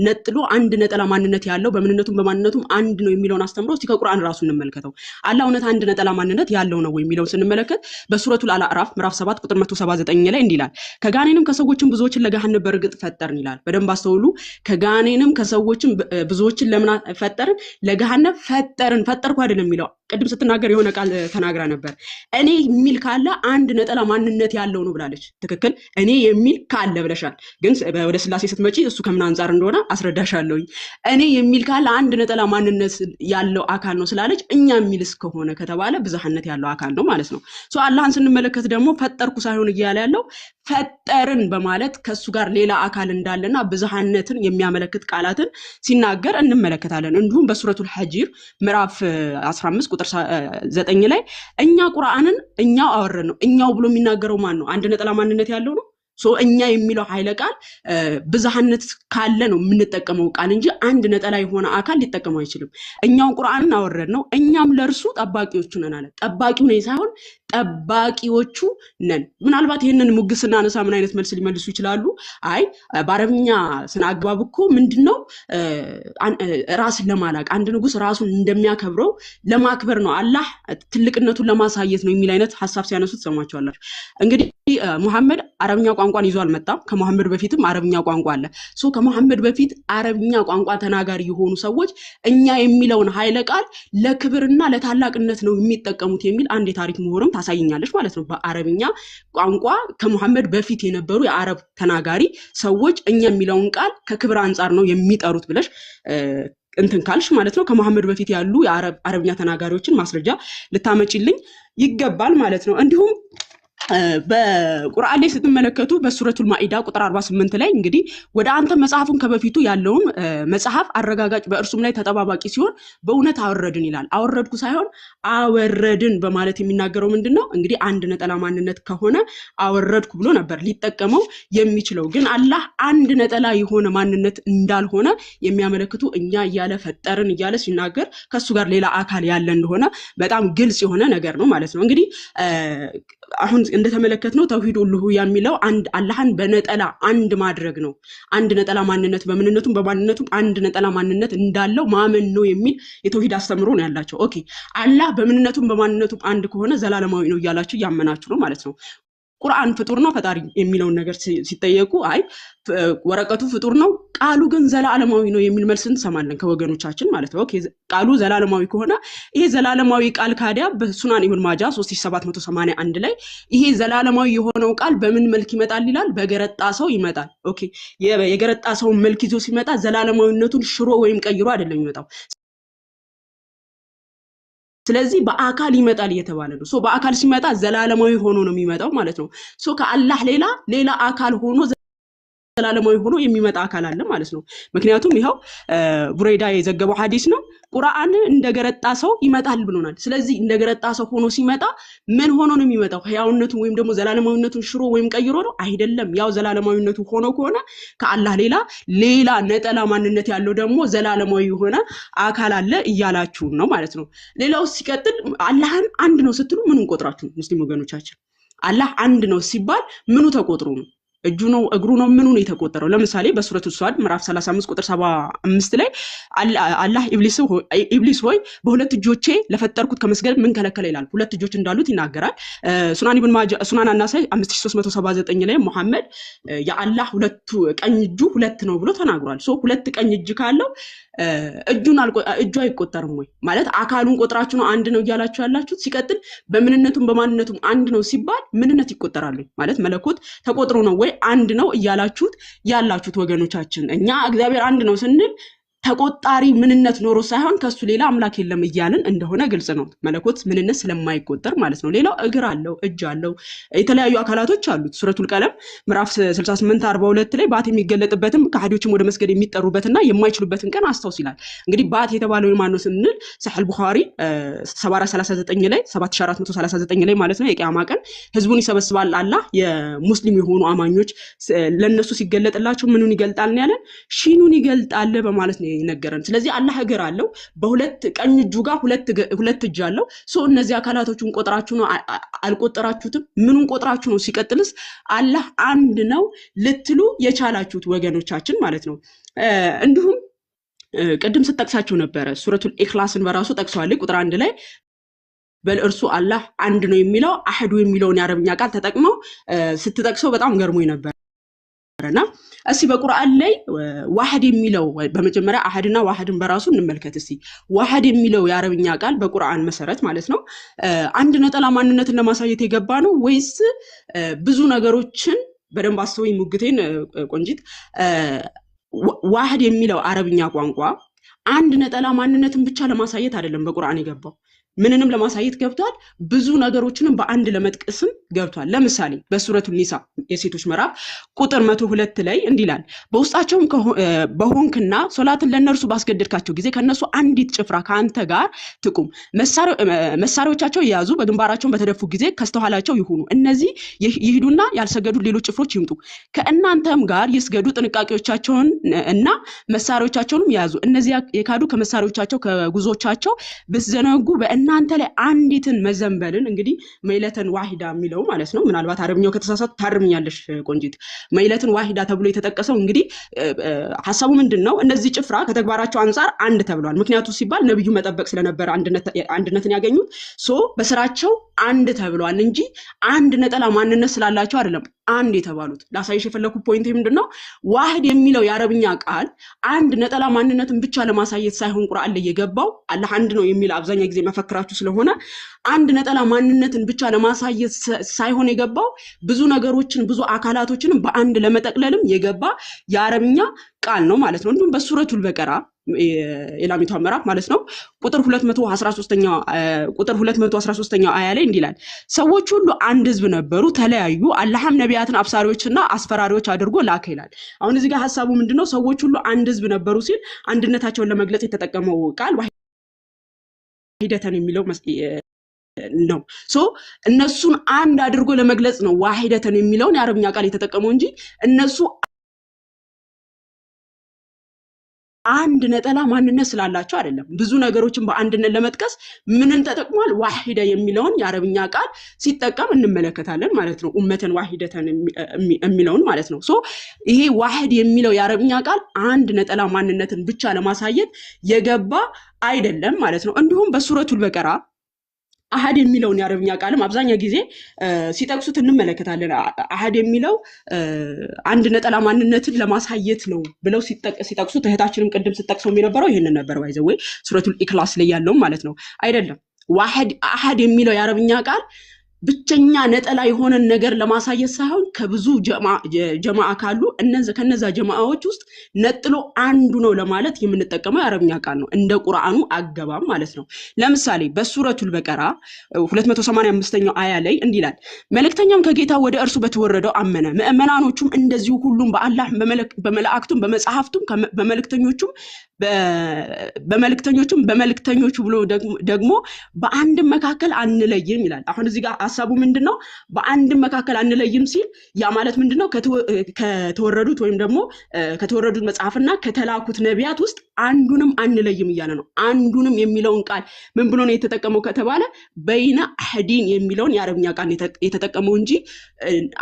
ነጥሎ አንድ ነጠላ ማንነት ያለው በምንነቱም በማንነቱም አንድ ነው የሚለውን አስተምሮ እስቲ ከቁርአን ራሱ እንመልከተው። አላህ እውነት አንድ ነጠላ ማንነት ያለው ነው የሚለውን ስንመለከት በሱረቱል አዕራፍ ምዕራፍ 7 ቁጥር 179 ላይ እንዲህ ይላል፣ ከጋኔንም ከሰዎችም ብዙዎችን ለገሃነም በርግጥ ፈጠርን ይላል። በደንብ አስተውሉ። ከጋኔንም ከሰዎችም ብዙዎችን ለምን ፈጠርን? ለገሃነም ፈጠርን። ፈጠርኩ አይደለም የሚለው። ቅድም ስትናገር የሆነ ቃል ተናግራ ነበር። እኔ የሚል ካለ አንድ ነጠላ ማንነት ያለው ነው ብላለች። ትክክል። እኔ የሚል ካለ ብለሻል። ግን ወደ ስላሴ ስትመጪ እሱ ከምን አንፃር እንደሆነ አስረዳሻለሁ። እኔ የሚል ካለ አንድ ነጠላ ማንነት ያለው አካል ነው ስላለች እኛ የሚል እስከሆነ ከተባለ ብዝሃነት ያለው አካል ነው ማለት ነው። ሶ አላህን ስንመለከት ደግሞ ፈጠርኩ ሳይሆን እያለ ያለው ፈጠርን በማለት ከሱ ጋር ሌላ አካል እንዳለና ብዝሃነትን የሚያመለክት ቃላትን ሲናገር እንመለከታለን። እንዲሁም በሱረቱል ሐጂር ምዕራፍ 15 ቁጥር 9 ላይ እኛ ቁርአንን እኛው አወረን ነው። እኛው ብሎ የሚናገረው ማን ነው? አንድ ነጠላ ማንነት ያለው ነው። እኛ የሚለው ኃይለ ቃል ብዝሃነት ካለ ነው የምንጠቀመው ቃል እንጂ አንድ ነጠላ የሆነ አካል ሊጠቀመው አይችልም። እኛው ቁርአንን አወረድ ነው፣ እኛም ለእርሱ ጠባቂዎቹ ነን አለ። ጠባቂው ነኝ ሳይሆን ጠባቂዎቹ ነን። ምናልባት ይህንን ሙግት ስናነሳ ምን አይነት መልስ ሊመልሱ ይችላሉ? አይ በአረብኛ ስነ አግባብ እኮ ምንድነው ራስን ለማላቅ አንድ ንጉስ ራሱን እንደሚያከብረው ለማክበር ነው፣ አላህ ትልቅነቱን ለማሳየት ነው የሚል አይነት ሐሳብ ሲያነሱ ትሰማቸዋላችሁ። እንግዲህ ሙሐመድ አረብኛ ቋንቋን ይዞ አልመጣም። ከሙሐመድ በፊትም አረብኛ ቋንቋ አለ። ከሙሐመድ በፊት አረብኛ ቋንቋ ተናጋሪ የሆኑ ሰዎች እኛ የሚለውን ኃይለ ቃል ለክብርና ለታላቅነት ነው የሚጠቀሙት የሚል አንድ የታሪክ ምሁርም ታሳይኛለች ማለት ነው። በአረብኛ ቋንቋ ከሙሐመድ በፊት የነበሩ የአረብ ተናጋሪ ሰዎች እኛ የሚለውን ቃል ከክብር አንጻር ነው የሚጠሩት ብለሽ እንትን ካልሽ ማለት ነው ከሙሐመድ በፊት ያሉ የአረብኛ ተናጋሪዎችን ማስረጃ ልታመጪልኝ ይገባል ማለት ነው። እንዲሁም በቁርአን ላይ ስትመለከቱ በሱረቱል ማኢዳ ቁጥር 48 ላይ እንግዲህ ወደ አንተ መጽሐፉን ከበፊቱ ያለውን መጽሐፍ አረጋጋጭ በእርሱም ላይ ተጠባባቂ ሲሆን በእውነት አወረድን ይላል። አወረድኩ ሳይሆን አወረድን በማለት የሚናገረው ምንድነው? እንግዲህ አንድ ነጠላ ማንነት ከሆነ አወረድኩ ብሎ ነበር ሊጠቀመው የሚችለው። ግን አላህ አንድ ነጠላ የሆነ ማንነት እንዳልሆነ የሚያመለክቱ እኛ እያለ ፈጠርን እያለ ሲናገር ከሱ ጋር ሌላ አካል ያለ እንደሆነ በጣም ግልጽ የሆነ ነገር ነው ማለት ነው። እንግዲህ አሁን እንደተመለከትነው ተውሂድ ኡሉሂያ የሚለው አንድ አላህን በነጠላ አንድ ማድረግ ነው። አንድ ነጠላ ማንነት በምንነቱም በማንነቱም አንድ ነጠላ ማንነት እንዳለው ማመን ነው የሚል የተውሂድ አስተምሮ ነው ያላቸው። ኦኬ አላህ በምንነቱም በማንነቱም አንድ ከሆነ ዘላለማዊ ነው እያላችሁ ያመናችሁ ነው ማለት ነው። ቁርአን ፍጡር ነው ፈጣሪ የሚለውን ነገር ሲጠየቁ አይ ወረቀቱ ፍጡር ነው ቃሉ ግን ዘላለማዊ ነው የሚል መልስ እንሰማለን ከወገኖቻችን ማለት ነው። ኦኬ ቃሉ ዘላለማዊ ከሆነ ይሄ ዘላለማዊ ቃል ካዲያ በሱናን ኢብኑ ማጃ 3781 ላይ ይሄ ዘላለማዊ የሆነው ቃል በምን መልክ ይመጣል ይላል? በገረጣ ሰው ይመጣል። ኦኬ የገረጣ ሰው መልክ ይዞ ሲመጣ ዘላለማዊነቱን ሽሮ ወይም ቀይሮ አይደለም የሚመጣው። ስለዚህ በአካል ይመጣል እየተባለ ነው። ሶ በአካል ሲመጣ ዘላለማዊ ሆኖ ነው የሚመጣው ማለት ነው። ሶ ከአላህ ሌላ አካል ሆኖ ዘላለማዊ ሆኖ የሚመጣ አካል አለ ማለት ነው። ምክንያቱም ይሄው ቡረይዳ የዘገበው ሐዲስ ነው። ቁርአን እንደገረጣ ሰው ይመጣል ብሎናል። ስለዚህ እንደገረጣ ሰው ሆኖ ሲመጣ ምን ሆኖ ነው የሚመጣው? ህያውነቱን ወይም ደግሞ ዘላለማዊነቱን ሽሮ ወይም ቀይሮ ነው አይደለም። ያው ዘላለማዊነቱ ሆኖ ከሆነ ከአላህ ሌላ ነጠላ ማንነት ያለው ደግሞ ዘላለማዊ የሆነ አካል አለ እያላችሁ ነው ማለት ነው። ሌላው ሲቀጥል አላህን አንድ ነው ስትሉ ምኑን ቆጥራችሁ ሙስሊም ወገኖቻችን? አላህ አንድ ነው ሲባል ምኑ ተቆጥሮ ነው? እጁ ነው እግሩ ነው ምኑ ነው የተቆጠረው? ለምሳሌ በሱረቱ ሷድ ምዕራፍ 35 ቁጥር 75 ላይ አላህ ኢብሊስ ሆይ በሁለት እጆቼ ለፈጠርኩት ከመስገድ ምን ከለከለ ይላል። ሁለት እጆች እንዳሉት ይናገራል። ሱናን ኢብኑ ማጃ ሱናን አናሳይ 5379 ላይ መሐመድ የአላህ ሁለቱ ቀኝ እጁ ሁለት ነው ብሎ ተናግሯል። ሶ ሁለት ቀኝ እጅ ካለው እጁ አይቆጠርም ወይ ማለት አካሉን ቆጥራችሁ ነው አንድ ነው እያላችሁ ያላችሁት? ሲቀጥል በምንነቱም በማንነቱም አንድ ነው ሲባል ምንነት ይቆጠራል ማለት መለኮት ተቆጥሮ ነው ወይ አንድ ነው ያላችሁት ወገኖቻችን? እኛ እግዚአብሔር አንድ ነው ስንል ተቆጣሪ ምንነት ኖሮ ሳይሆን ከሱ ሌላ አምላክ የለም እያልን እንደሆነ ግልጽ ነው። መለኮት ምንነት ስለማይቆጠር ማለት ነው። ሌላው እግር አለው፣ እጅ አለው፣ የተለያዩ አካላቶች አሉት። ሱረቱል ቀለም ምዕራፍ 6842 ላይ ባት የሚገለጥበትም ከሐዲዎችም ወደ መስገድ የሚጠሩበትና የማይችሉበትን ቀን አስታውስ ይላል። እንግዲህ ባት የተባለው ማን ነው ስንል ሰሒህ ቡኻሪ 7439 ላይ 7439 ላይ ማለት ነው የቂያማ ቀን ህዝቡን ይሰበስባል አላህ የሙስሊም የሆኑ አማኞች ለነሱ ሲገለጥላቸው ምኑን ይገልጣል ነው ያለን? ሺኑን ይገልጣል በማለት ነው ይነገረን። ስለዚህ አላህ እግር አለው፣ በሁለት ቀኝ እጁ ጋር ሁለት እጅ አለው። ሶ እነዚህ አካላቶቹን ቆጥራችሁ ነው አልቆጠራችሁትም? ምኑን ቆጥራችሁ ነው? ሲቀጥልስ አላህ አንድ ነው ልትሉ የቻላችሁት ወገኖቻችን ማለት ነው። እንዲሁም ቅድም ስትጠቅሳችሁ ነበረ ሱረቱል ኢኽላስን በራሱ ጠቅሰዋል። ቁጥር 1 ላይ በል እርሱ አላህ አንድ ነው የሚለው አህዱ የሚለውን የአረብኛ ቃል ተጠቅመው ስትጠቅሰው በጣም ገርሞኝ ነበርና እስቲ በቁርአን ላይ ዋህድ የሚለው በመጀመሪያ አህድና ዋህድን በራሱ እንመልከት እስቲ። ዋህድ የሚለው የአረብኛ ቃል በቁርአን መሰረት ማለት ነው አንድ ነጠላ ማንነትን ለማሳየት የገባ ነው ወይስ ብዙ ነገሮችን በደንብ አስተውይ ሙግቴን ቆንጂት። ዋህድ የሚለው አረብኛ ቋንቋ አንድ ነጠላ ማንነትን ብቻ ለማሳየት አይደለም በቁርአን የገባው፣ ምንንም ለማሳየት ገብቷል። ብዙ ነገሮችንም በአንድ ለመጥቀስም ገብቷል። ለምሳሌ በሱረቱ ኒሳ የሴቶች ምዕራፍ ቁጥር 102 ላይ እንዲላል በውስጣቸውም በሆንክና ሶላትን ለነርሱ ባስገደድካቸው ጊዜ ከነሱ አንዲት ጭፍራ ካንተ ጋር ትቁም፣ መሳሪያዎቻቸው የያዙ በግንባራቸው በተደፉ ጊዜ ከስተኋላቸው ይሁኑ፣ እነዚህ ይሄዱና ያልሰገዱ ሌሎች ጭፍሮች ይምጡ፣ ከእናንተም ጋር ይስገዱ፣ ጥንቃቄዎቻቸውን እና መሳሪያዎቻቸውንም ያዙ፣ እነዚህ የካዱ ከመሳሪያዎቻቸው ከጉዞቻቸው ብትዘነጉ እናንተ ላይ አንዲትን መዘንበልን እንግዲህ መይለተን ዋሂዳ የሚለው ማለት ነው። ምናልባት አረብኛው ከተሳሳተ ታርምኛለሽ ቆንጂት። መይለተን ዋሂዳ ተብሎ የተጠቀሰው እንግዲህ ሐሳቡ ምንድነው? እነዚህ ጭፍራ ከተግባራቸው አንፃር አንድ ተብሏል። ምክንያቱ ሲባል ነብዩ መጠበቅ ስለነበር አንድነትን ያገኙት ሶ በስራቸው አንድ ተብሏል እንጂ አንድ ነጠላ ማንነት ስላላቸው አይደለም አንድ የተባሉት። ላሳይሽ የፈለኩት ፖይንት ምንድነው? ዋህድ የሚለው የአረብኛ ቃል አንድ ነጠላ ማንነትን ብቻ ለማሳየት ሳይሆን ቁርአን ላይ የገባው አላህ አንድ ነው የሚል አብዛኛው ጊዜ መፈክራችሁ ስለሆነ አንድ ነጠላ ማንነትን ብቻ ለማሳየት ሳይሆን የገባው ብዙ ነገሮችን ብዙ አካላቶችን በአንድ ለመጠቅለልም የገባ የአረብኛ ቃል ነው ማለት ነው። እንዲሁም በሱረቱል በቀራ የላሚቷ ምዕራፍ ማለት ነው ቁጥር 213ኛው አያ ላይ እንዲላል ሰዎች ሁሉ አንድ ህዝብ ነበሩ፣ ተለያዩ፣ አላህም ነቢያትን አብሳሪዎችና አስፈራሪዎች አድርጎ ላከ ይላል። አሁን እዚህ ጋር ሐሳቡ ምንድነው? ሰዎች ሁሉ አንድ ህዝብ ነበሩ ሲል አንድነታቸውን ለመግለጽ የተጠቀመው ቃል ዋሂደተን የሚለው ነው። ሶ እነሱን አንድ አድርጎ ለመግለጽ ነው ዋሂደተን የሚለውን የአረብኛ ቃል የተጠቀመው እንጂ እነሱ አንድ ነጠላ ማንነት ስላላቸው አይደለም። ብዙ ነገሮችን በአንድነት ለመጥቀስ ምንን ተጠቅሟል? ዋሂደ የሚለውን የአረብኛ ቃል ሲጠቀም እንመለከታለን ማለት ነው። ኡመተን ዋሂደተን የሚለውን ማለት ነው። ሶ ይሄ ዋሂድ የሚለው የአረብኛ ቃል አንድ ነጠላ ማንነትን ብቻ ለማሳየት የገባ አይደለም ማለት ነው። እንዲሁም በሱረቱል በቀራ አሐድ የሚለውን የአረብኛ ቃልም አብዛኛው ጊዜ ሲጠቅሱት እንመለከታለን። አሐድ የሚለው አንድ ነጠላ ማንነትን ለማሳየት ነው ብለው ሲጠቅሱት እህታችንም ቅድም ስትጠቅሰው የሚነበረው ይሄንን ነበር። ባይዘው ወይ ሱረቱል ኢክላስ ላይ ያለው ማለት ነው። አይደለም አሐድ የሚለው የአረብኛ ቃል ብቸኛ ነጠላ የሆነ ነገር ለማሳየት ሳይሆን ከብዙ ጀማዓ ካሉ ከነዛ ጀማዓዎች ውስጥ ነጥሎ አንዱ ነው ለማለት የምንጠቀመው የአረብኛ ቃል ነው፣ እንደ ቁርአኑ አገባብ ማለት ነው። ለምሳሌ በሱረቱል በቀራ 285ኛው አያ ላይ እንዲህ ይላል፣ መልእክተኛም ከጌታ ወደ እርሱ በተወረደው አመነ፣ ምእመናኖቹም እንደዚሁ ሁሉም በአላህ በመላእክቱም በመጽሐፍቱም በመልእክተኞቹ ብሎ ደግሞ በአንድ መካከል አንለይም ይላል። አሁን እዚህ ጋር ሐሳቡ ምንድነው? በአንድ መካከል አንለይም ሲል ያ ማለት ምንድነው? ከተወረዱት ወይም ደግሞ ከተወረዱት መጽሐፍና ከተላኩት ነቢያት ውስጥ አንዱንም አንለይም እያለ ነው። አንዱንም የሚለውን ቃል ምን ብሎ ነው የተጠቀመው ከተባለ በይነ አህዲን የሚለውን የአረብኛ ቃል የተጠቀመው እንጂ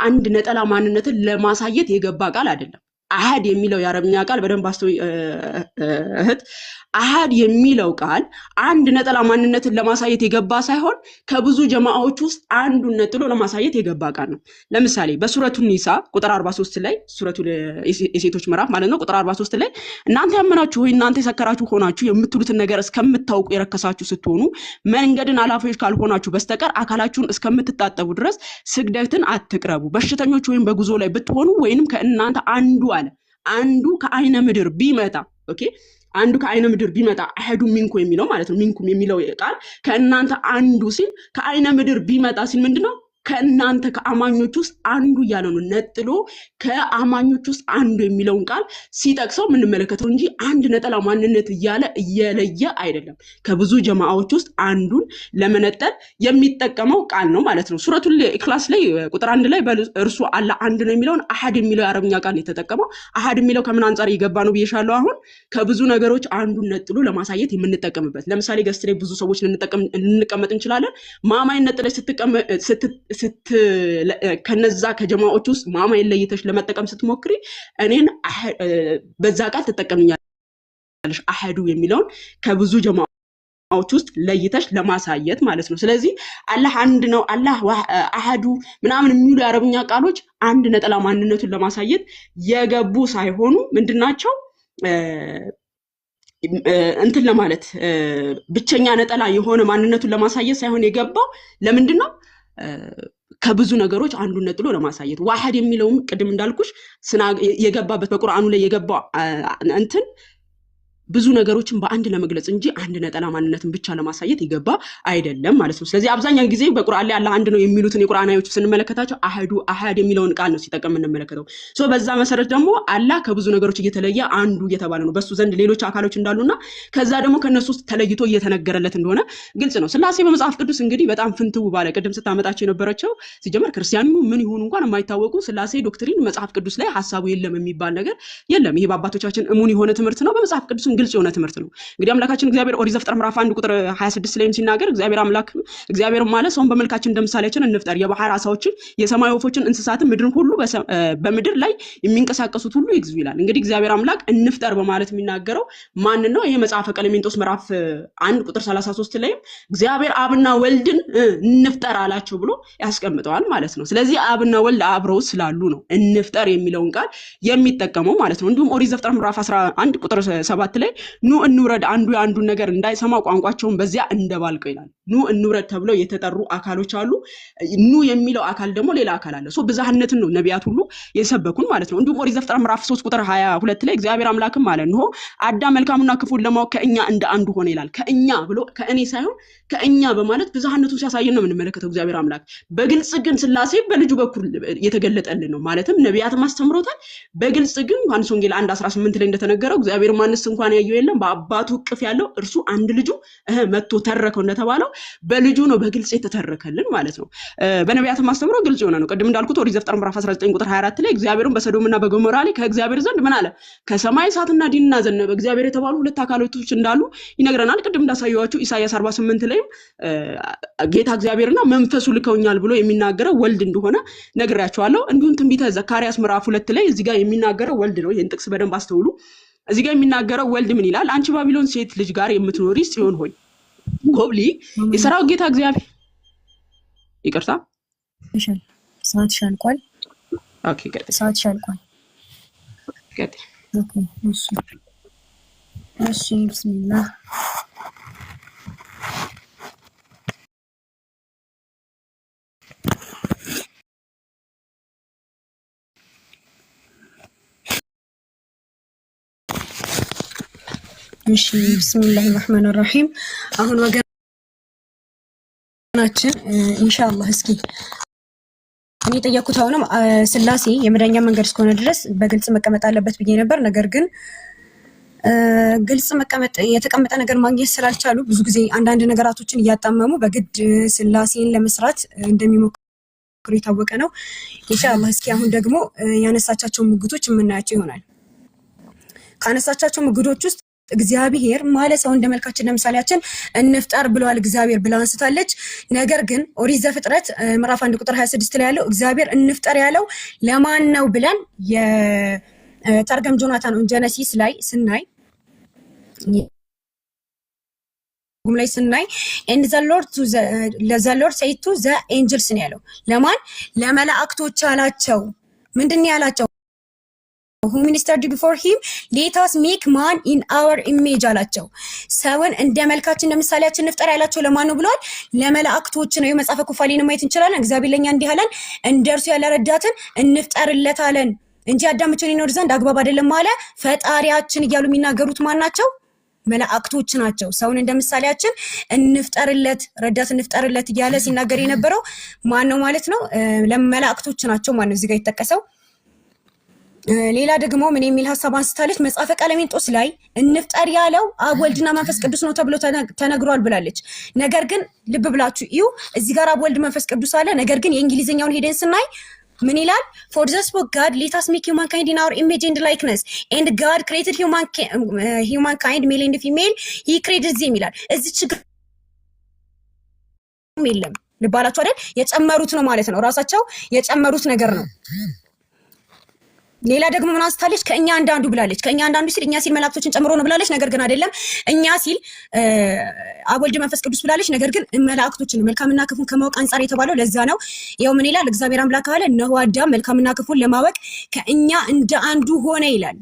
አንድ ነጠላ ማንነትን ለማሳየት የገባ ቃል አይደለም። አሐድ የሚለው የአረብኛ ቃል በደንብ አስተውይ እህት፣ አሐድ የሚለው ቃል አንድ ነጠላ ማንነትን ለማሳየት የገባ ሳይሆን ከብዙ ጀማዓዎች ውስጥ አንዱን ነጥሎ ለማሳየት የገባ ቃል ነው። ለምሳሌ በሱረቱ ኒሳ ቁጥር 43 ላይ ሱረቱ የሴቶች ምዕራፍ ማለት ነው ቁጥር 43 ላይ እናንተ ያመናችሁ ሆይ እናንተ የሰከራችሁ ሆናችሁ የምትሉትን ነገር እስከምታውቁ የረከሳችሁ ስትሆኑ መንገድን አላፊዎች ካልሆናችሁ በስተቀር አካላችሁን እስከምትታጠቡ ድረስ ስግደትን አትቅረቡ። በሽተኞች ወይም በጉዞ ላይ ብትሆኑ ወይንም ከእናንተ አንዱ ከአይነ ምድር ቢመጣ አንዱ ከአይነ ምድር ቢመጣ አሐዱ ሚንኩም የሚለው ማለት ነው። ሚንኩም የሚለው ቃል ከእናንተ አንዱ ሲል ከአይነ ምድር ቢመጣ ሲል ምንድነው? ከእናንተ ከአማኞች ውስጥ አንዱ እያለ ነው። ነጥሎ ከአማኞች ውስጥ አንዱ የሚለውን ቃል ሲጠቅሰው የምንመለከተው እንጂ አንድ ነጠላ ማንነት እያለ እየለየ አይደለም። ከብዙ ጀማዓዎች ውስጥ አንዱን ለመነጠል የሚጠቀመው ቃል ነው ማለት ነው። ሱረቱል ኢክላስ ላይ ቁጥር 1 ላይ እርሱ አላህ አንድ ነው የሚለውን አሐድ የሚለው የአረብኛ ቃል የተጠቀመው። አሐድ የሚለው ከምን አንጻር ይገባ ነው ብዬሻለሁ። አሁን ከብዙ ነገሮች አንዱን ነጥሎ ለማሳየት የምንጠቀምበት። ለምሳሌ ገስት ላይ ብዙ ሰዎች ልንቀመጥ እንችላለን። ማማይን ነጥለሽ ከነዛ ከጀማዓዎች ውስጥ ማማይን ለይተሽ ለመጠቀም ስትሞክሪ እኔን በዛ ቃል ተጠቀምኛለሽ። አሐዱ የሚለውን ከብዙ ጀማዓዎች ውስጥ ለይተሽ ለማሳየት ማለት ነው። ስለዚህ አላህ አንድ ነው፣ አላህ አሐዱ ምናምን የሚሉ የአረብኛ ቃሎች አንድ ነጠላ ማንነቱን ለማሳየት የገቡ ሳይሆኑ ምንድናቸው? እንትን ለማለት ብቸኛ ነጠላ የሆነ ማንነቱን ለማሳየት ሳይሆን የገባው ለምንድን ነው? ከብዙ ነገሮች አንዱን ነጥሎ ለማሳየት። ዋህድ የሚለውም ቅድም እንዳልኩሽ የገባበት በቁርአኑ ላይ የገባው እንትን ብዙ ነገሮችን በአንድ ለመግለጽ እንጂ አንድ ነጠላ ማንነትን ብቻ ለማሳየት የገባ አይደለም ማለት ነው። ስለዚህ አብዛኛው ጊዜ በቁርአን ላይ አላህ አንድ ነው የሚሉትን የቁርአን አያዎች ስንመለከታቸው አሐድ የሚለውን ቃል ነው ሲጠቀም እንመለከተው። በዛ መሰረት ደግሞ አላህ ከብዙ ነገሮች እየተለየ አንዱ እየተባለ ነው። በሱ ዘንድ ሌሎች አካሎች እንዳሉና ከዛ ደግሞ ከነሱ ውስጥ ተለይቶ እየተነገረለት እንደሆነ ግልጽ ነው። ስላሴ በመጽሐፍ ቅዱስ እንግዲህ በጣም ፍንትው ባለ ቅድም ስታመጣቸው የነበረችው ሲጀመር ክርስቲያኑ ምን ይሆኑ እንኳን የማይታወቁ ስላሴ ዶክትሪን መጽሐፍ ቅዱስ ላይ ሐሳቡ የለም የሚባል ነገር የለም። ይሄ በአባቶቻችን እሙን የሆነ ትምህርት ነው። በመጽሐፍ ቅዱስ ግልጽ የሆነ ትምህርት ነው። እንግዲህ አምላካችን እግዚአብሔር ኦሪት ዘፍጥረት ምዕራፍ 1 ቁጥር 26 ላይም ሲናገር እግዚአብሔር ማለት ሰውን በመልካችን እንደምሳሌያችን እንፍጠር፣ የባህር ዓሣዎችን፣ የሰማይ ወፎችን፣ እንስሳትን፣ ምድርን ሁሉ በምድር ላይ የሚንቀሳቀሱት ሁሉ ይግዙ ይላል። እንግዲህ እግዚአብሔር አምላክ እንፍጠር በማለት የሚናገረው ማን ነው? ይሄ መጽሐፈ ቀሌምንጦስ ምዕራፍ 1 ቁጥር 33 ላይም እግዚአብሔር አብና ወልድን እንፍጠር አላቸው ብሎ ያስቀምጠዋል ማለት ነው። ስለዚህ አብና ወልድ አብረው ስላሉ ነው እንፍጠር የሚለውን ቃል የሚጠቀመው ማለት ነው። እንዲሁም ኦሪት ዘፍጥረት ምዕራፍ 11 ቁጥር 7 ላይ ኑ እንውረድ አንዱ የአንዱን ነገር እንዳይሰማ ቋንቋቸውን በዚያ እንደባልቀው ይላል። ኑ እንውረድ ተብለው የተጠሩ አካሎች አሉ። ኑ የሚለው አካል ደግሞ ሌላ አካል አለ። ብዝሃነትን ነው ነቢያት ሁሉ የሰበኩን ማለት ነው። እንዲሁም ኦሪት ዘፍጥረት ምዕራፍ 3 ቁጥር 22 ላይ እግዚአብሔር አምላክም ማለት ነው አዳም መልካሙና ክፉን ለማወቅ ከእኛ እንደ አንዱ ሆነ ይላል። ከእኛ ብሎ ከእኔ ሳይሆን ከእኛ በማለት ብዝሃነቱን ሲያሳየን ነው የምንመለከተው። እግዚአብሔር አምላክ በግልጽ ግን ስላሴ በልጁ በኩል የተገለጠልን ነው ማለትም ነቢያትም አስተምሮታል። በግልጽ ግን ዮሐንስ ወንጌል 1:18 ላይ እንደተነገረው እግዚአብሔር ማንስ እንኳን ያየው የለም በአባቱ እቅፍ ያለው እርሱ አንድ ልጁ መጥቶ ተረከው እንደተባለው በልጁ ነው በግልጽ የተተረከልን ማለት ነው። በነቢያትም አስተምሮ ግልጽ የሆነ ነው። ቅድም እንዳልኩት ኦሪት ዘፍጥረት ምዕራፍ 19 ቁጥር 24 ላይ እግዚአብሔርን በሰዶምና በገሞራ ላይ ከእግዚአብሔር ዘንድ ምን አለ? ከሰማይ እሳትና ዲንና ዘነበ። እግዚአብሔር የተባሉ ሁለት አካላቶች እንዳሉ ይነግረናል። ቅድም እንዳሳየዋችሁ ኢሳይያስ 48 ላይም ጌታ እግዚአብሔርና መንፈሱ ልከውኛል ብሎ የሚናገረው ወልድ እንደሆነ ነግራችኋለሁ። እንዲሁም ትንቢተ ዘካርያስ ምዕራፍ 2 ላይ እዚህ ጋር የሚናገረው ወልድ ነው። ይሄን ጥቅስ በደንብ አስተውሉ። እዚህ ጋር የሚናገረው ወልድ ምን ይላል? አንቺ ባቢሎን ሴት ልጅ ጋር የምትኖሪ ጽዮን ሆይ ጎብሊ የሰራዊት ጌታ እግዚአብሔር ይቅርታ ሰዓት ሻልቋል። ኦኬ ቀጥይ። ሰዓት ሻልቋል። ቀጥይ። ኦኬ እሺ ቢስሚላህ እሺ ቢስሚላህ الرحمن الرحيم አሁን ወገናችን ኢንሻአላህ እስኪ እኔ ጠየቁት አሁንም ስላሴ የመዳኛ መንገድ እስከሆነ ድረስ በግልጽ መቀመጥ አለበት ብዬ ነበር። ነገር ግን ግልጽ መቀመጥ የተቀመጠ ነገር ማግኘት ስላልቻሉ ብዙ ጊዜ አንዳንድ ነገራቶችን እያጣመሙ በግድ ስላሴን ለመስራት እንደሚሞክሩ የታወቀ ነው። ኢንሻአላህ እስኪ አሁን ደግሞ ያነሳቻቸው ሙግቶች የምናያቸው ይሆናል። ካነሳቻቸው ሙግቶች ውስጥ እግዚአብሔር ማለት ሰው እንደመልካችን ለምሳሌያችን እንፍጠር ብለዋል እግዚአብሔር ብላ አንስታለች። ነገር ግን ኦሪት ዘፍጥረት ምዕራፍ 1 ቁጥር 26 ላይ ያለው እግዚአብሔር እንፍጠር ያለው ለማን ነው ብለን የተርገም ጆናታን ጀነሲስ ላይ ስናይ and the Lord said to the angels ነው ያለው። ለማን? ለመላእክቶች አላቸው። ምንድነው ያላቸው? who ministered before him let us make man in our image አላቸው። ሰውን እንደ መልካችን እንደ ምሳሌያችን እንፍጠር ያላቸው ለማን ነው ብለዋል? ለመላእክቶች ነው። የመጽሐፈ ኩፋሌን ማየት እንችላለን። እግዚአብሔር ለኛ እንዲህ አለን፣ እንደርሱ ያለ ረዳትን እንፍጠርለታለን እንጂ አዳምችን ይኖር ዘንድ አግባብ አይደለም አለ ፈጣሪያችን እያሉ የሚናገሩት ማን ናቸው? መላእክቶች ናቸው። ሰውን እንደ ምሳሌያችን እንፍጠርለት ረዳት እንፍጠርለት እያለ ሲናገር የነበረው ማን ነው ማለት ነው? ለመላእክቶች ናቸው። ማን ነው እዚህ ጋር የተጠቀሰው? ሌላ ደግሞ ምን የሚል ሐሳብ አንስታለች? መጽሐፈ ቀለሜንጦስ ላይ እንፍጠር ያለው አብ ወልድና መንፈስ ቅዱስ ነው ተብሎ ተነግሯል ብላለች። ነገር ግን ልብ ብላችሁ እዩ፣ እዚህ ጋር አብ ወልድ መንፈስ ቅዱስ አለ። ነገር ግን የእንግሊዝኛውን ሄደን ስናይ ምን ይላል? for the spoke God let us make humankind in our image and likeness and God created humankind male and female he created them ይላል። እዚህ ችግር የለም። ልባላችሁ አይደል? የጨመሩት ነው ማለት ነው። ራሳቸው የጨመሩት ነገር ነው። ሌላ ደግሞ ምን አንስታለች? ከእኛ አንዳንዱ ብላለች። ከእኛ አንዳንዱ ሲል እኛ ሲል መላእክቶችን ጨምሮ ነው ብላለች። ነገር ግን አይደለም። እኛ ሲል አብ ወልድ መንፈስ ቅዱስ ብላለች። ነገር ግን መላእክቶችን መልካምና ክፉን ከማወቅ አንፃር የተባለው ለዛ ነው። ይኸው ምን ይላል? እግዚአብሔር አምላክ አለ እነሆ አዳም መልካምና ክፉን ለማወቅ ከእኛ እንደ አንዱ ሆነ ይላል።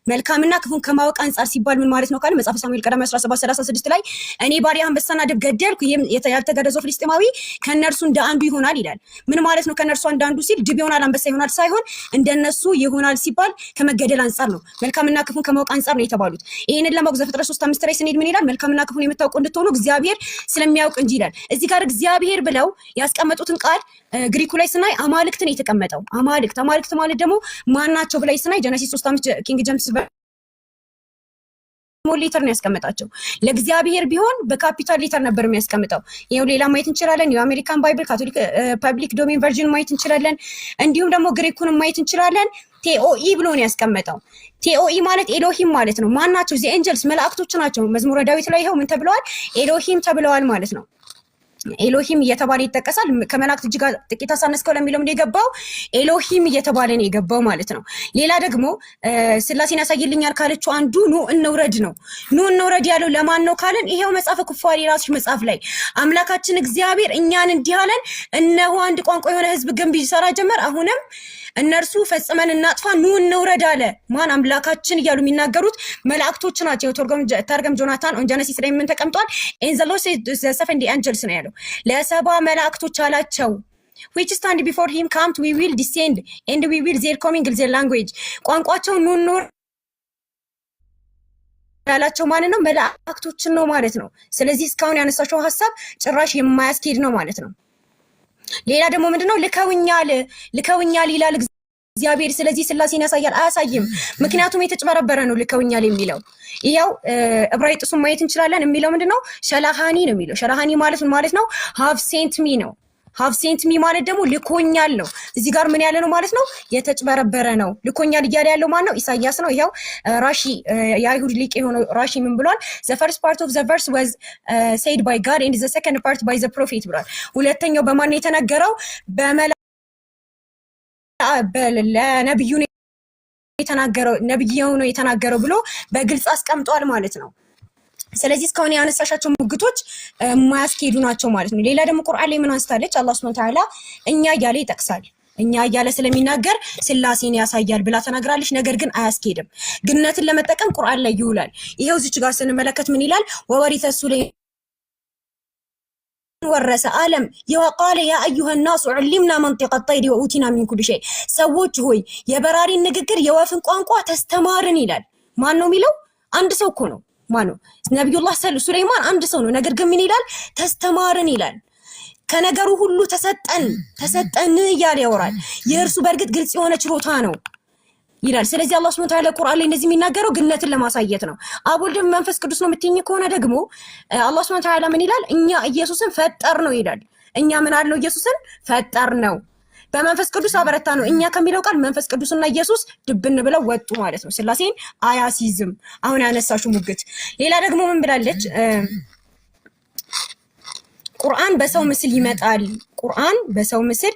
መልካምና ክፉን ከማወቅ አንፃር ሲባል ምን ማለት ነው ካለ መጽሐፈ ሳሙኤል ቀዳማዊ 17:36 ላይ እኔ ባሪያህን አንበሳና ድብ ገደልኩ፣ ይሄም ያልተገረዘው ፍልስጤማዊ ከነርሱ እንደ አንዱ ይሆናል ይላል። ምን ማለት ነው? ከነርሱ እንደ አንዱ ሲል ድብ ይሆናል አንበሳ ይሆናል ሳይሆን እንደነሱ ይሆናል ሲባል ከመገደል አንፃር ነው። መልካምና ክፉን ከማወቅ አንፃር ነው የተባሉት። ይሄንን ለማወቅ ዘፍጥረት 3:5 ላይ ስንሄድ ምን ይላል? መልካምና ክፉን የምታውቁ እንድትሆኑ እግዚአብሔር ስለሚያውቅ እንጂ ይላል። እዚህ ጋር እግዚአብሔር ብለው ያስቀመጡትን ቃል ግሪኩ ላይ ስናይ አማልክትን የተቀመጠው አማልክት ማለት ደግሞ ማናቸው ብላይ ስናይ ጀነሲስ 3:5 ኪንግ ጄምስ ስሞል ሌተር ነው ያስቀመጣቸው። ለእግዚአብሔር ቢሆን በካፒታል ሌተር ነበር የሚያስቀምጠው። ይሄው ሌላ ማየት እንችላለን። የአሜሪካን ባይብል ካቶሊክ ፐብሊክ ዶሜን ቨርዥን ማየት እንችላለን። እንዲሁም ደግሞ ግሪኩን ማየት እንችላለን። ቴኦኢ ብሎ ነው ያስቀመጠው። ቴኦኢ ማለት ኤሎሂም ማለት ነው። ማን ናቸው? ዘ ኤንጀልስ መላእክቶች ናቸው። መዝሙረ ዳዊት ላይ ይሄው ምን ተብለዋል? ኤሎሂም ተብለዋል ማለት ነው። ኤሎሂም እየተባለ ይጠቀሳል። ከመላእክት እጅግ ጥቂት አሳነስከው ለሚለው ነው የገባው። ኤሎሂም እየተባለ ነው የገባው ማለት ነው። ሌላ ደግሞ ስላሴን ያሳይልኛል ካለችው አንዱ ኑ እንውረድ ነው። ኑ እንውረድ ያለው ለማን ነው ካለን ይሄው መጽሐፈ ኩፋሌ ራሱ መጽሐፍ ላይ አምላካችን እግዚአብሔር እኛን እንዲህ አለን፣ እነሆ አንድ ቋንቋ የሆነ ህዝብ ግንብ ይሰራ ጀመር፣ አሁንም እነርሱ ፈጽመን እናጥፋ፣ ኑ እንውረድ አለ። ማን? አምላካችን እያሉ የሚናገሩት መላእክቶች ናቸው። ተርገም ጆናታን ኦን ጀነሲስ ላይ ምን ተቀምጧል? ኢን ዘ ሎስ ዘ 70 ኤንጀልስ ነው ያለው። ለሰባ መላእክቶች አላቸው which stand before him come we will descend and we will their coming their language ቋንቋቸው ኑ እንውረድ ያላቸው ማን ነው? መላእክቶችን ነው ማለት ነው። ስለዚህ እስካሁን ያነሳቸው ሐሳብ ጭራሽ የማያስኬድ ነው ማለት ነው። ሌላ ደግሞ ምንድነው? ልከውኛል ይላል እግዚአብሔር። ስለዚህ ስላሴን ያሳያል? አያሳይም። ምክንያቱም የተጭበረበረ ነው ልከውኛል የሚለው። ይሄው ዕብራይስጡን ማየት እንችላለን። የሚለው ምንድነው? ሸላሃኒ ነው የሚለው። ሸላሃኒ ማለት ምን ማለት ነው? have sent me ነው። have sent me ማለት ደግሞ ልኮኛል ነው። እዚህ ጋር ምን ያለ ነው ማለት ነው? የተጭበረበረ ነው። ልኮኛል እያለ ያለው ማን ነው? ኢሳይያስ ነው። ይሄው ራሺ የአይሁድ ሊቅ የሆነው ራሺ ምን ብሏል? the first part of the verse was said by God and the second part by the prophet ብሏል። ሁለተኛው በማን ነው የተነገረው? ለነብዩ ነው የተናገረው፣ ነብዩ ነው የተናገረው ብሎ በግልጽ አስቀምጧል ማለት ነው። ስለዚህ እስካሁን ያነሳሻቸው ሙግቶች ማያስኬዱ ናቸው ማለት ነው። ሌላ ደግሞ ቁርአን ላይ ምን አንስታለች? አላህ ሱብሓነሁ ወተዓላ እኛ እያለ ይጠቅሳል። እኛ እያለ ስለሚናገር ስላሴን ያሳያል ብላ ተናግራለች። ነገር ግን አያስኬድም። ግንነትን ለመጠቀም ቁርአን ላይ ይውላል። ይሄው እዚች ጋር ስንመለከት ምን ይላል? ወወሪተ ሱለይማን ወረሰ አለም የወቃለ ያ አዩሃ ናሱ ዑሊምና መንጢቀ ጠይሪ ወኡቲና ሚን ኩሊ ሸይ። ሰዎች ሆይ የበራሪን ንግግር የወፍን ቋንቋ ተስተማርን ይላል። ማን ነው የሚለው? አንድ ሰው እኮ ነው። ማን ነው? ነብዩላህ ሱለይማን አንድ ሰው ነው። ነገር ግን ምን ይላል? ተስተማርን ይላል። ከነገሩ ሁሉ ተሰጠን እያለ ያወራል። የእርሱ በእርግጥ ግልጽ የሆነ ችሮታ ነው ይላል። ስለዚህ አላህ ሱብሓነሁ ወተዓላ ቁርአን ላይ እንደዚህ የሚናገረው ግንነትን ለማሳየት ነው። አብ ወልድ መንፈስ ቅዱስ ነው የምትይኝ ከሆነ ደግሞ አላህ ሱብሓነሁ ወተዓላ ምን ይላል? እኛ ኢየሱስን ፈጠር ነው ይላል። እኛ ምን አልነው? ኢየሱስን ፈጠር ነው። በመንፈስ ቅዱስ አበረታ ነው። እኛ ከሚለው ቃል መንፈስ ቅዱስና ኢየሱስ ድብን ብለው ወጡ ማለት ነው። ስላሴን አያሲዝም። አሁን ያነሳሽው ሙግት። ሌላ ደግሞ ምን ብላለች? ቁርአን በሰው ምስል ይመጣል፣ ቁርአን በሰው ምስል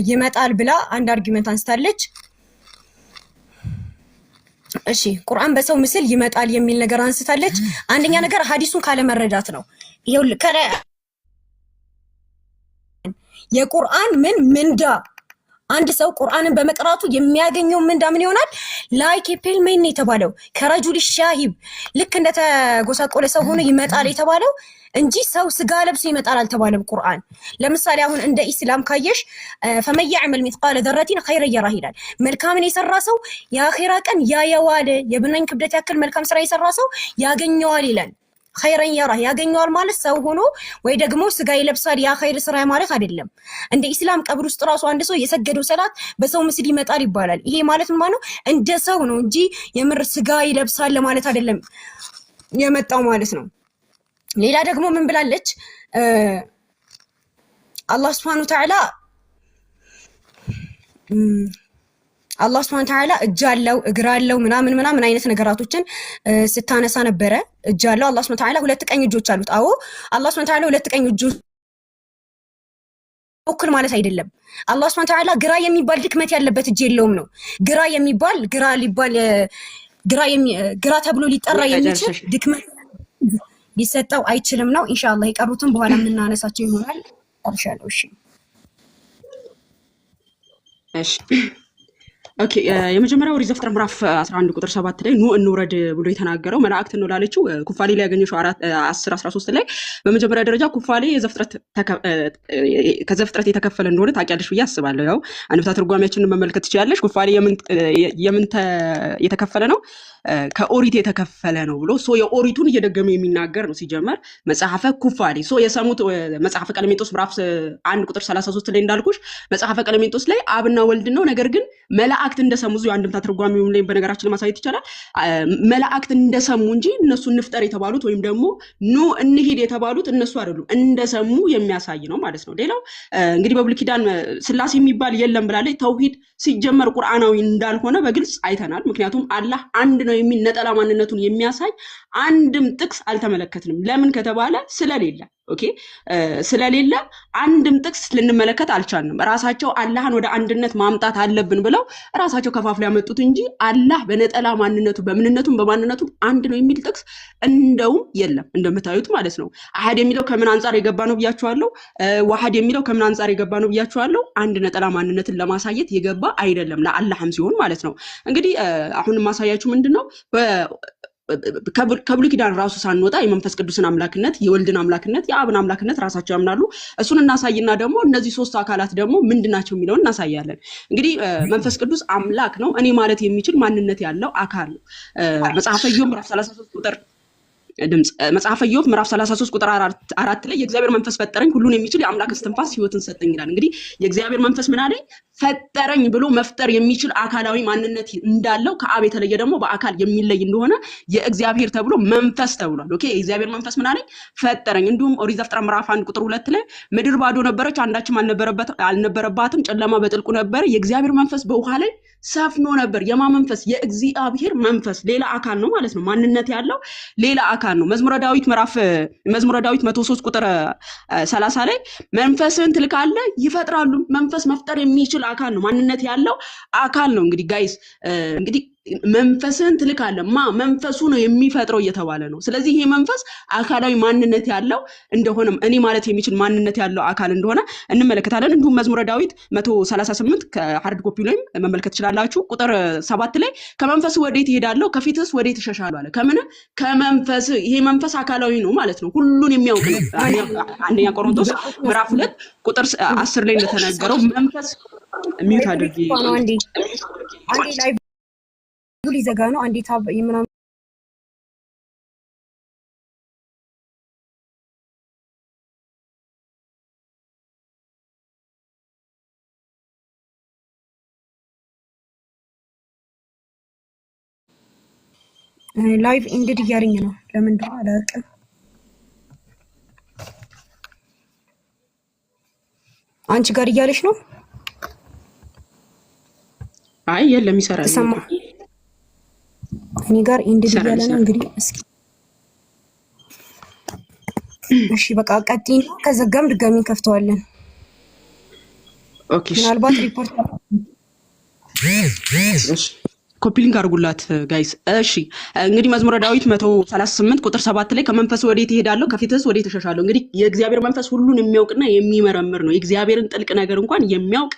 ይመጣል ብላ አንድ አርጊመንት አንስታለች። እሺ ቁርአን በሰው ምስል ይመጣል የሚል ነገር አንስታለች። አንደኛ ነገር ሐዲሱን ካለ መረዳት ነው። ይሄው የቁርአን ምንዳ አንድ ሰው ቁርአንን በመቅራቱ የሚያገኘው ምንዳ ምን ይሆናል? ላይክ ፔልሜን የተባለው ከረጁል ሻሂብ ልክ እንደተጎሳቆለ ሰው ሆኖ ይመጣል የተባለው እንጂ ሰው ስጋ ለብሶ ይመጣል አልተባለም። ቁርአን ለምሳሌ አሁን እንደ ኢስላም ካየሽ ፈመን يعمل مثقال ذرة خيرا يره ይላል። መልካምን የሰራ ሰው የአኺራ ቀን ያየዋል። የብናኝ ክብደት ያክል መልካም ስራ የሰራ ሰው ያገኘዋል ይላል። خيرا يره ያገኘዋል ማለት ሰው ሆኖ ወይ ደግሞ ስጋ ይለብሳል ያ ኸይር ስራ ማለት አይደለም። እንደ ኢስላም ቀብር ውስጥ ራሱ አንድ ሰው የሰገደው ሰላት በሰው ምስል ይመጣል ይባላል። ይሄ ማለት ማለት ነው እንደ ሰው ነው እንጂ የምር ስጋ ይለብሳል ማለት አይደለም የመጣው ማለት ነው። ሌላ ደግሞ ምን ብላለች? አላህ ሱብሓነሁ ወተዓላ እጅ አለው እግር አለው ምናምን አይነት ነገራቶችን ስታነሳ ነበረ። እጅ አለው አላህ ሱብሓነሁ ወተዓላ ሁለት ቀኝ እጆች አሉት። አዎ አላህ ሱብሓነሁ ወተዓላ ሁለት ቀኝ እጆች እኩል ማለት አይደለም። አላህ ሱብሓነሁ ወተዓላ ግራ የሚባል ድክመት ያለበት እጅ የለውም ነው። ግራ ተብሎ ሊጠራ የሚችል ድክመት ሊሰጠው አይችልም ነው። ኢንሻአላህ የቀሩትን በኋላ የምናነሳቸው ይሆናል። አርሻለሁ። እሺ ኦኬ የመጀመሪያው ኦሪት ዘፍጥረት ምዕራፍ 11 ቁጥር 7 ላይ ኑ እንውረድ ብሎ የተናገረው መላእክት ነው ላለችው ኩፋሌ ላይ ያገኘሽው 10 13 ላይ በመጀመሪያ ደረጃ ኩፋሌ ከዘፍጥረት የተከፈለ እንደሆነ ታውቂያለሽ ብዬ አስባለሁ። ያው አንብታ ትርጓሜያችንን መመልከት ትችያለሽ። ኩፋሌ የምን የተከፈለ ነው? ከኦሪት የተከፈለ ነው ብሎ የኦሪቱን እየደገመ የሚናገር ነው። ሲጀመር መጽሐፈ ኩፋሌ የሰሙት መጽሐፈ ቀለሜንጦስ ምዕራፍ 1 ቁጥር 33 ላይ እንዳልኩሽ መጽሐፈ ቀለሜንጦስ ላይ አብና ወልድ ነው። ነገር ግን መላእክት እንደሰሙ አንድምታ ትርጓሜው ላይ በነገራችን ለማሳየት ይቻላል። መላእክት እንደሰሙ እንጂ እነሱ እንፍጠር የተባሉት ወይም ደግሞ ኑ እንሂድ የተባሉት እነሱ አይደሉም፣ እንደሰሙ የሚያሳይ ነው ማለት ነው። ሌላው እንግዲህ በብሉይ ኪዳን ስላሴ የሚባል የለም ብላለች። ተውሂድ ሲጀመር ቁርአናዊ እንዳልሆነ በግልጽ አይተናል። ምክንያቱም አላህ አንድ ነው የሚል ነጠላ ማንነቱን የሚያሳይ አንድም ጥቅስ አልተመለከትንም። ለምን ከተባለ ስለሌለ አንድም ጥቅስ ልንመለከት አልቻልንም። ራሳቸው አላህን ወደ አንድነት ማምጣት አለብን ብለው ራሳቸው ከፋፍለው ያመጡት እንጂ አላህ በነጠላ ማንነቱ በምንነቱም በማንነቱም አንድ ነው የሚል ጥቅስ እንደውም የለም። እንደምታዩት ማለት ነው። አሐድ የሚለው ከምን አንፃር የገባ ነው ብያችኋለሁ። ዋሐድ የሚለው ከምን አንፃር የገባ ነው ብያችኋለሁ። አንድ ነጠላ ማንነትን ለማሳየት የገባ አይደለም፣ ለአላህም ሲሆን ማለት ነው። እንግዲህ አሁን ማሳያችሁ ምንድነው ከብሉይ ኪዳን ራሱ ሳንወጣ የመንፈስ ቅዱስን አምላክነት የወልድን አምላክነት የአብን አምላክነት ራሳቸው ያምናሉ። እሱን እናሳይና ደግሞ እነዚህ ሶስት አካላት ደግሞ ምንድናቸው የሚለውን እናሳያለን። እንግዲህ መንፈስ ቅዱስ አምላክ ነው እኔ ማለት የሚችል ማንነት ያለው አካል ነው። መጽሐፈ ኢዮብ ምዕራፍ 33 ቁጥር መጽሐፈ ኢዮብ ምዕራፍ 33 ቁጥር 4 ላይ የእግዚአብሔር መንፈስ ፈጠረኝ ሁሉን የሚችል የአምላክ እስትንፋስ ህይወትን ሰጠኝ ይላል። እንግዲህ የእግዚአብሔር መንፈስ ምን አለኝ? ፈጠረኝ ብሎ መፍጠር የሚችል አካላዊ ማንነት እንዳለው ከአብ የተለየ ደግሞ በአካል የሚለይ እንደሆነ የእግዚአብሔር ተብሎ መንፈስ ተብሏል። ኦኬ የእግዚአብሔር መንፈስ ምን አለኝ? ፈጠረኝ። እንዲሁም ኦሪት ዘፍጥረት ምዕራፍ 1 ቁጥር 2 ላይ ምድር ባዶ ነበረች፣ አንዳችም አልነበረባትም፣ ጨለማ በጥልቁ ነበረ፣ የእግዚአብሔር መንፈስ በውሃ ላይ ሰፍኖ ነበር። የማ መንፈስ? የእግዚአብሔር መንፈስ ሌላ አካል ነው ማለት ነው። ማንነት ያለው ሌላ አካል ነው። መዝሙረ ዳዊት 103 ቁጥር 30 ላይ መንፈስን ትልካለህ ይፈጥራሉ። መንፈስ መፍጠር የሚችል አካል ነው። ማንነት ያለው አካል ነው። እንግዲህ ጋይስ እንግዲህ መንፈስን ትልካለህ መንፈሱ ነው የሚፈጥረው እየተባለ ነው። ስለዚህ ይሄ መንፈስ አካላዊ ማንነት ያለው እንደሆነ እኔ ማለት የሚችል ማንነት ያለው አካል እንደሆነ እንመለከታለን። እንዲሁም መዝሙረ ዳዊት 138 ከሃርድ ኮፒ ላይ መመልከት ትችላላችሁ። ቁጥር 7 ላይ ከመንፈስ ወዴት እሄዳለሁ ከፊትስ ወዴት እሸሻለሁ አለ። ከምን ከመንፈስ። ይሄ መንፈስ አካላዊ ነው ማለት ነው፣ ሁሉን የሚያውቅ ነው። አንደኛ ቆሮንቶስ ምዕራፍ 2 ቁጥር 10 ላይ እንደተናገረው መንፈስ ሚውት አድርጊ አንዴ ላይ ሊዘጋ ነው። አንዴ ታብ ምናምን ላይቭ ኢንድድ እያለኝ ነው። ለምን እንደሆነ አላውቅም። አንቺ ጋር እያለሽ ነው? አይ የለም ይሰራል። እኔ ጋር ኢንድድ እያለ ነው። እንግዲህ እስኪ እሺ በቃ ቀጥይ። ከዘጋም ድጋሚ ከፍተዋለን። ኦኬ ምናልባት ሪፖርት እሺ ኮፒ ሊንክ አድርጉላት ጋይስ። እሺ እንግዲህ መዝሙረ ዳዊት 138 ቁጥር 7 ላይ ከመንፈስ ወዴት እሄዳለሁ ከፊትስ ወዴት እሸሻለሁ። እንግዲህ የእግዚአብሔር መንፈስ ሁሉን የሚያውቅና የሚመረምር ነው። የእግዚአብሔርን ጥልቅ ነገር እንኳን የሚያውቅ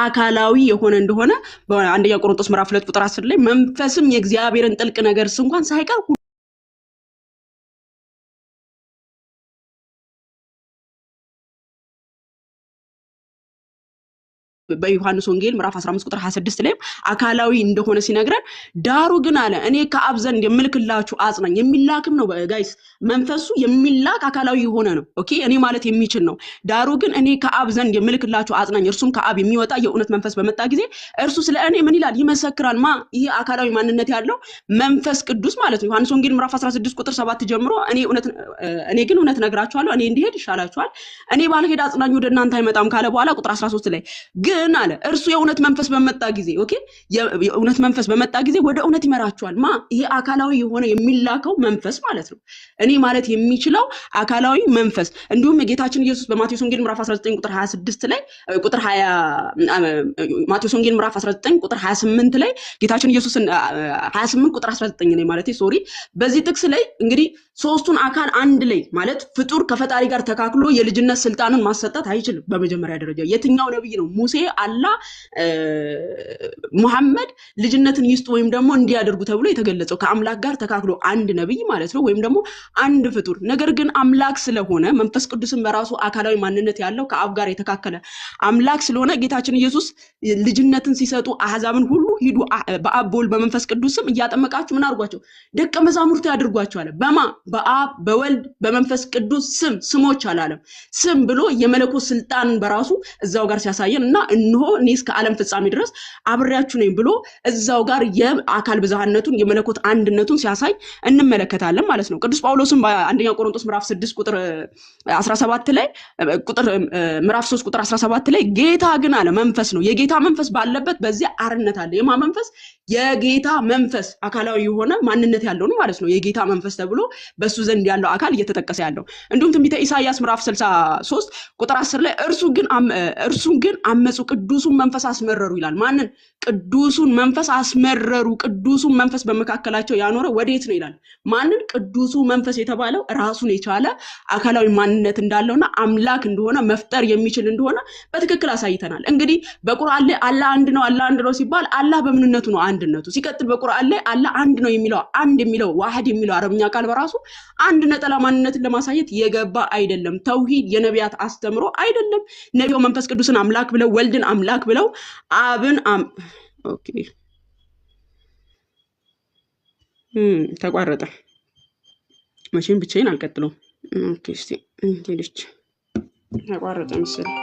አካላዊ የሆነ እንደሆነ በአንደኛ ቆሮንቶስ ምዕራፍ 2 ቁጥር 10 ላይ መንፈስም የእግዚአብሔርን ጥልቅ ነገር እንኳን ሳይቀር በዮሐንስ ወንጌል ምዕራፍ 15 ቁጥር 26 ላይ አካላዊ እንደሆነ ሲነግረን ዳሩ ግን አለ እኔ ከአብ ዘንድ የምልክላችሁ አጽናኝ የሚላክም ነው ጋይስ። መንፈሱ የሚላክ አካላዊ የሆነ ነው። ኦኬ እኔ ማለት የሚችል ነው። ዳሩ ግን እኔ ከአብ ዘንድ የምልክላችሁ አጽናኝ እርሱም ከአብ የሚወጣ የእውነት መንፈስ በመጣ ጊዜ እርሱ ስለ እኔ ምን ይላል ይመሰክራል። ይሄ አካላዊ ማንነት ያለው መንፈስ ቅዱስ ማለት ነው። ዮሐንስ ወንጌል ምዕራፍ 16 ቁጥር 7 ጀምሮ እኔ ግን እውነት ነግራችኋለሁ እኔ እንዲሄድ ይሻላችኋል እኔ ባልሄድ አጽናኝ ወደ እናንተ አይመጣም ካለ በኋላ ቁጥር 13 ላይ ግን አለ እርሱ የእውነት መንፈስ በመጣ ጊዜ ኦኬ የእውነት መንፈስ በመጣ ጊዜ ወደ እውነት ይመራችኋል። ይሄ አካላዊ የሆነ የሚላከው መንፈስ ማለት ነው። እኔ ማለት የሚችለው አካላዊ መንፈስ። እንዲሁም ጌታችን ኢየሱስ በማቴዎስ ወንጌል ምዕራፍ 19 ቁጥር 26 ላይ ቁጥር 20 ማቴዎስ ወንጌል ምዕራፍ 19 ቁጥር 28 ላይ ጌታችን ኢየሱስ 28 ቁጥር 19 ላይ ማለት ሶሪ በዚህ ጥቅስ ላይ እንግዲህ ሶስቱን አካል አንድ ላይ ማለት ፍጡር ከፈጣሪ ጋር ተካክሎ የልጅነት ስልጣንን ማሰጣት አይችልም። በመጀመሪያ ደረጃ የትኛው ነብይ ነው ሙሴ አላህ ሙሐመድ ልጅነትን ይስጡ ወይም ደግሞ እንዲያደርጉ ተብሎ የተገለጸው? ከአምላክ ጋር ተካክሎ አንድ ነብይ ማለት ነው ወይም ደግሞ አንድ ፍጡር። ነገር ግን አምላክ ስለሆነ መንፈስ ቅዱስን በራሱ አካላዊ ማንነት ያለው ከአብ ጋር የተካከለ አምላክ ስለሆነ ጌታችን ኢየሱስ ልጅነትን ሲሰጡ አህዛብን ሁሉ ሂዱ በአብ በወልድ በመንፈስ ቅዱስም እያጠመቃችሁ ምን አድርጓቸው ደቀ መዛሙርት ያድርጓቸው አለ። በአብ በወልድ በመንፈስ ቅዱስ ስሞች አላለም። ስም ብሎ የመለኮት ስልጣንን በራሱ እዛው ጋር ሲያሳየን እና እነሆ እኔ እስከ ዓለም ፍጻሜ ድረስ አብሬያችሁ ነኝ ብሎ እዛው ጋር የአካል ብዝሃነቱን የመለኮት አንድነቱን ሲያሳይ እንመለከታለን ማለት ነው። ቅዱስ ጳውሎስም በአንደኛ ቆሮንቶስ ምዕራፍ 6 ቁጥር 17 ላይ ምዕራፍ 3 ቁጥር 17 ላይ ጌታ ግን አለ መንፈስ ነው። የጌታ መንፈስ ባለበት በዚያ አርነት አለ። የማ መንፈስ? የጌታ መንፈስ አካላዊ የሆነ ማንነት ያለው ነው ማለት ነው። የጌታ መንፈስ ተብሎ በሱ ዘንድ ያለው አካል እየተጠቀሰ ያለው። እንዲሁም ትንቢተ ኢሳይያስ ምዕራፍ 63 ቁጥር 10 ላይ እርሱን ግን አመፁ ቅዱሱን መንፈስ አስመረሩ ይላል። ማንን? ቅዱሱን መንፈስ አስመረሩ። ቅዱሱን መንፈስ በመካከላቸው ያኖረ ወዴት ነው ይላል። ማንን? ቅዱሱ መንፈስ የተባለው ራሱን የቻለ አካላዊ ማንነት እንዳለውና አምላክ እንደሆነ መፍጠር የሚችል እንደሆነ በትክክል አሳይተናል። እንግዲህ በቁርአን ላይ አላህ አንድ ነው ሲባል አላህ በምንነቱ ነው አንድነቱ። ሲቀጥል በቁርአን ላይ አላህ አንድ ነው የሚለው ዋህድ የሚለው አረብኛ ቃል በራሱ አንድ ነጠላ ማንነትን ለማሳየት የገባ አይደለም። ተውሂድ የነቢያት አስተምሮ አይደለም። ነቢዩ መንፈስ ቅዱስን አምላክ ብለው ወልድን አምላክ ብለው አብን ኦኬ ተቋረጠ። መቼም ብቻዬን አልቀጥለውም። ኦኬ እስቲ ሄደች ተቋረጠ መሰለኝ።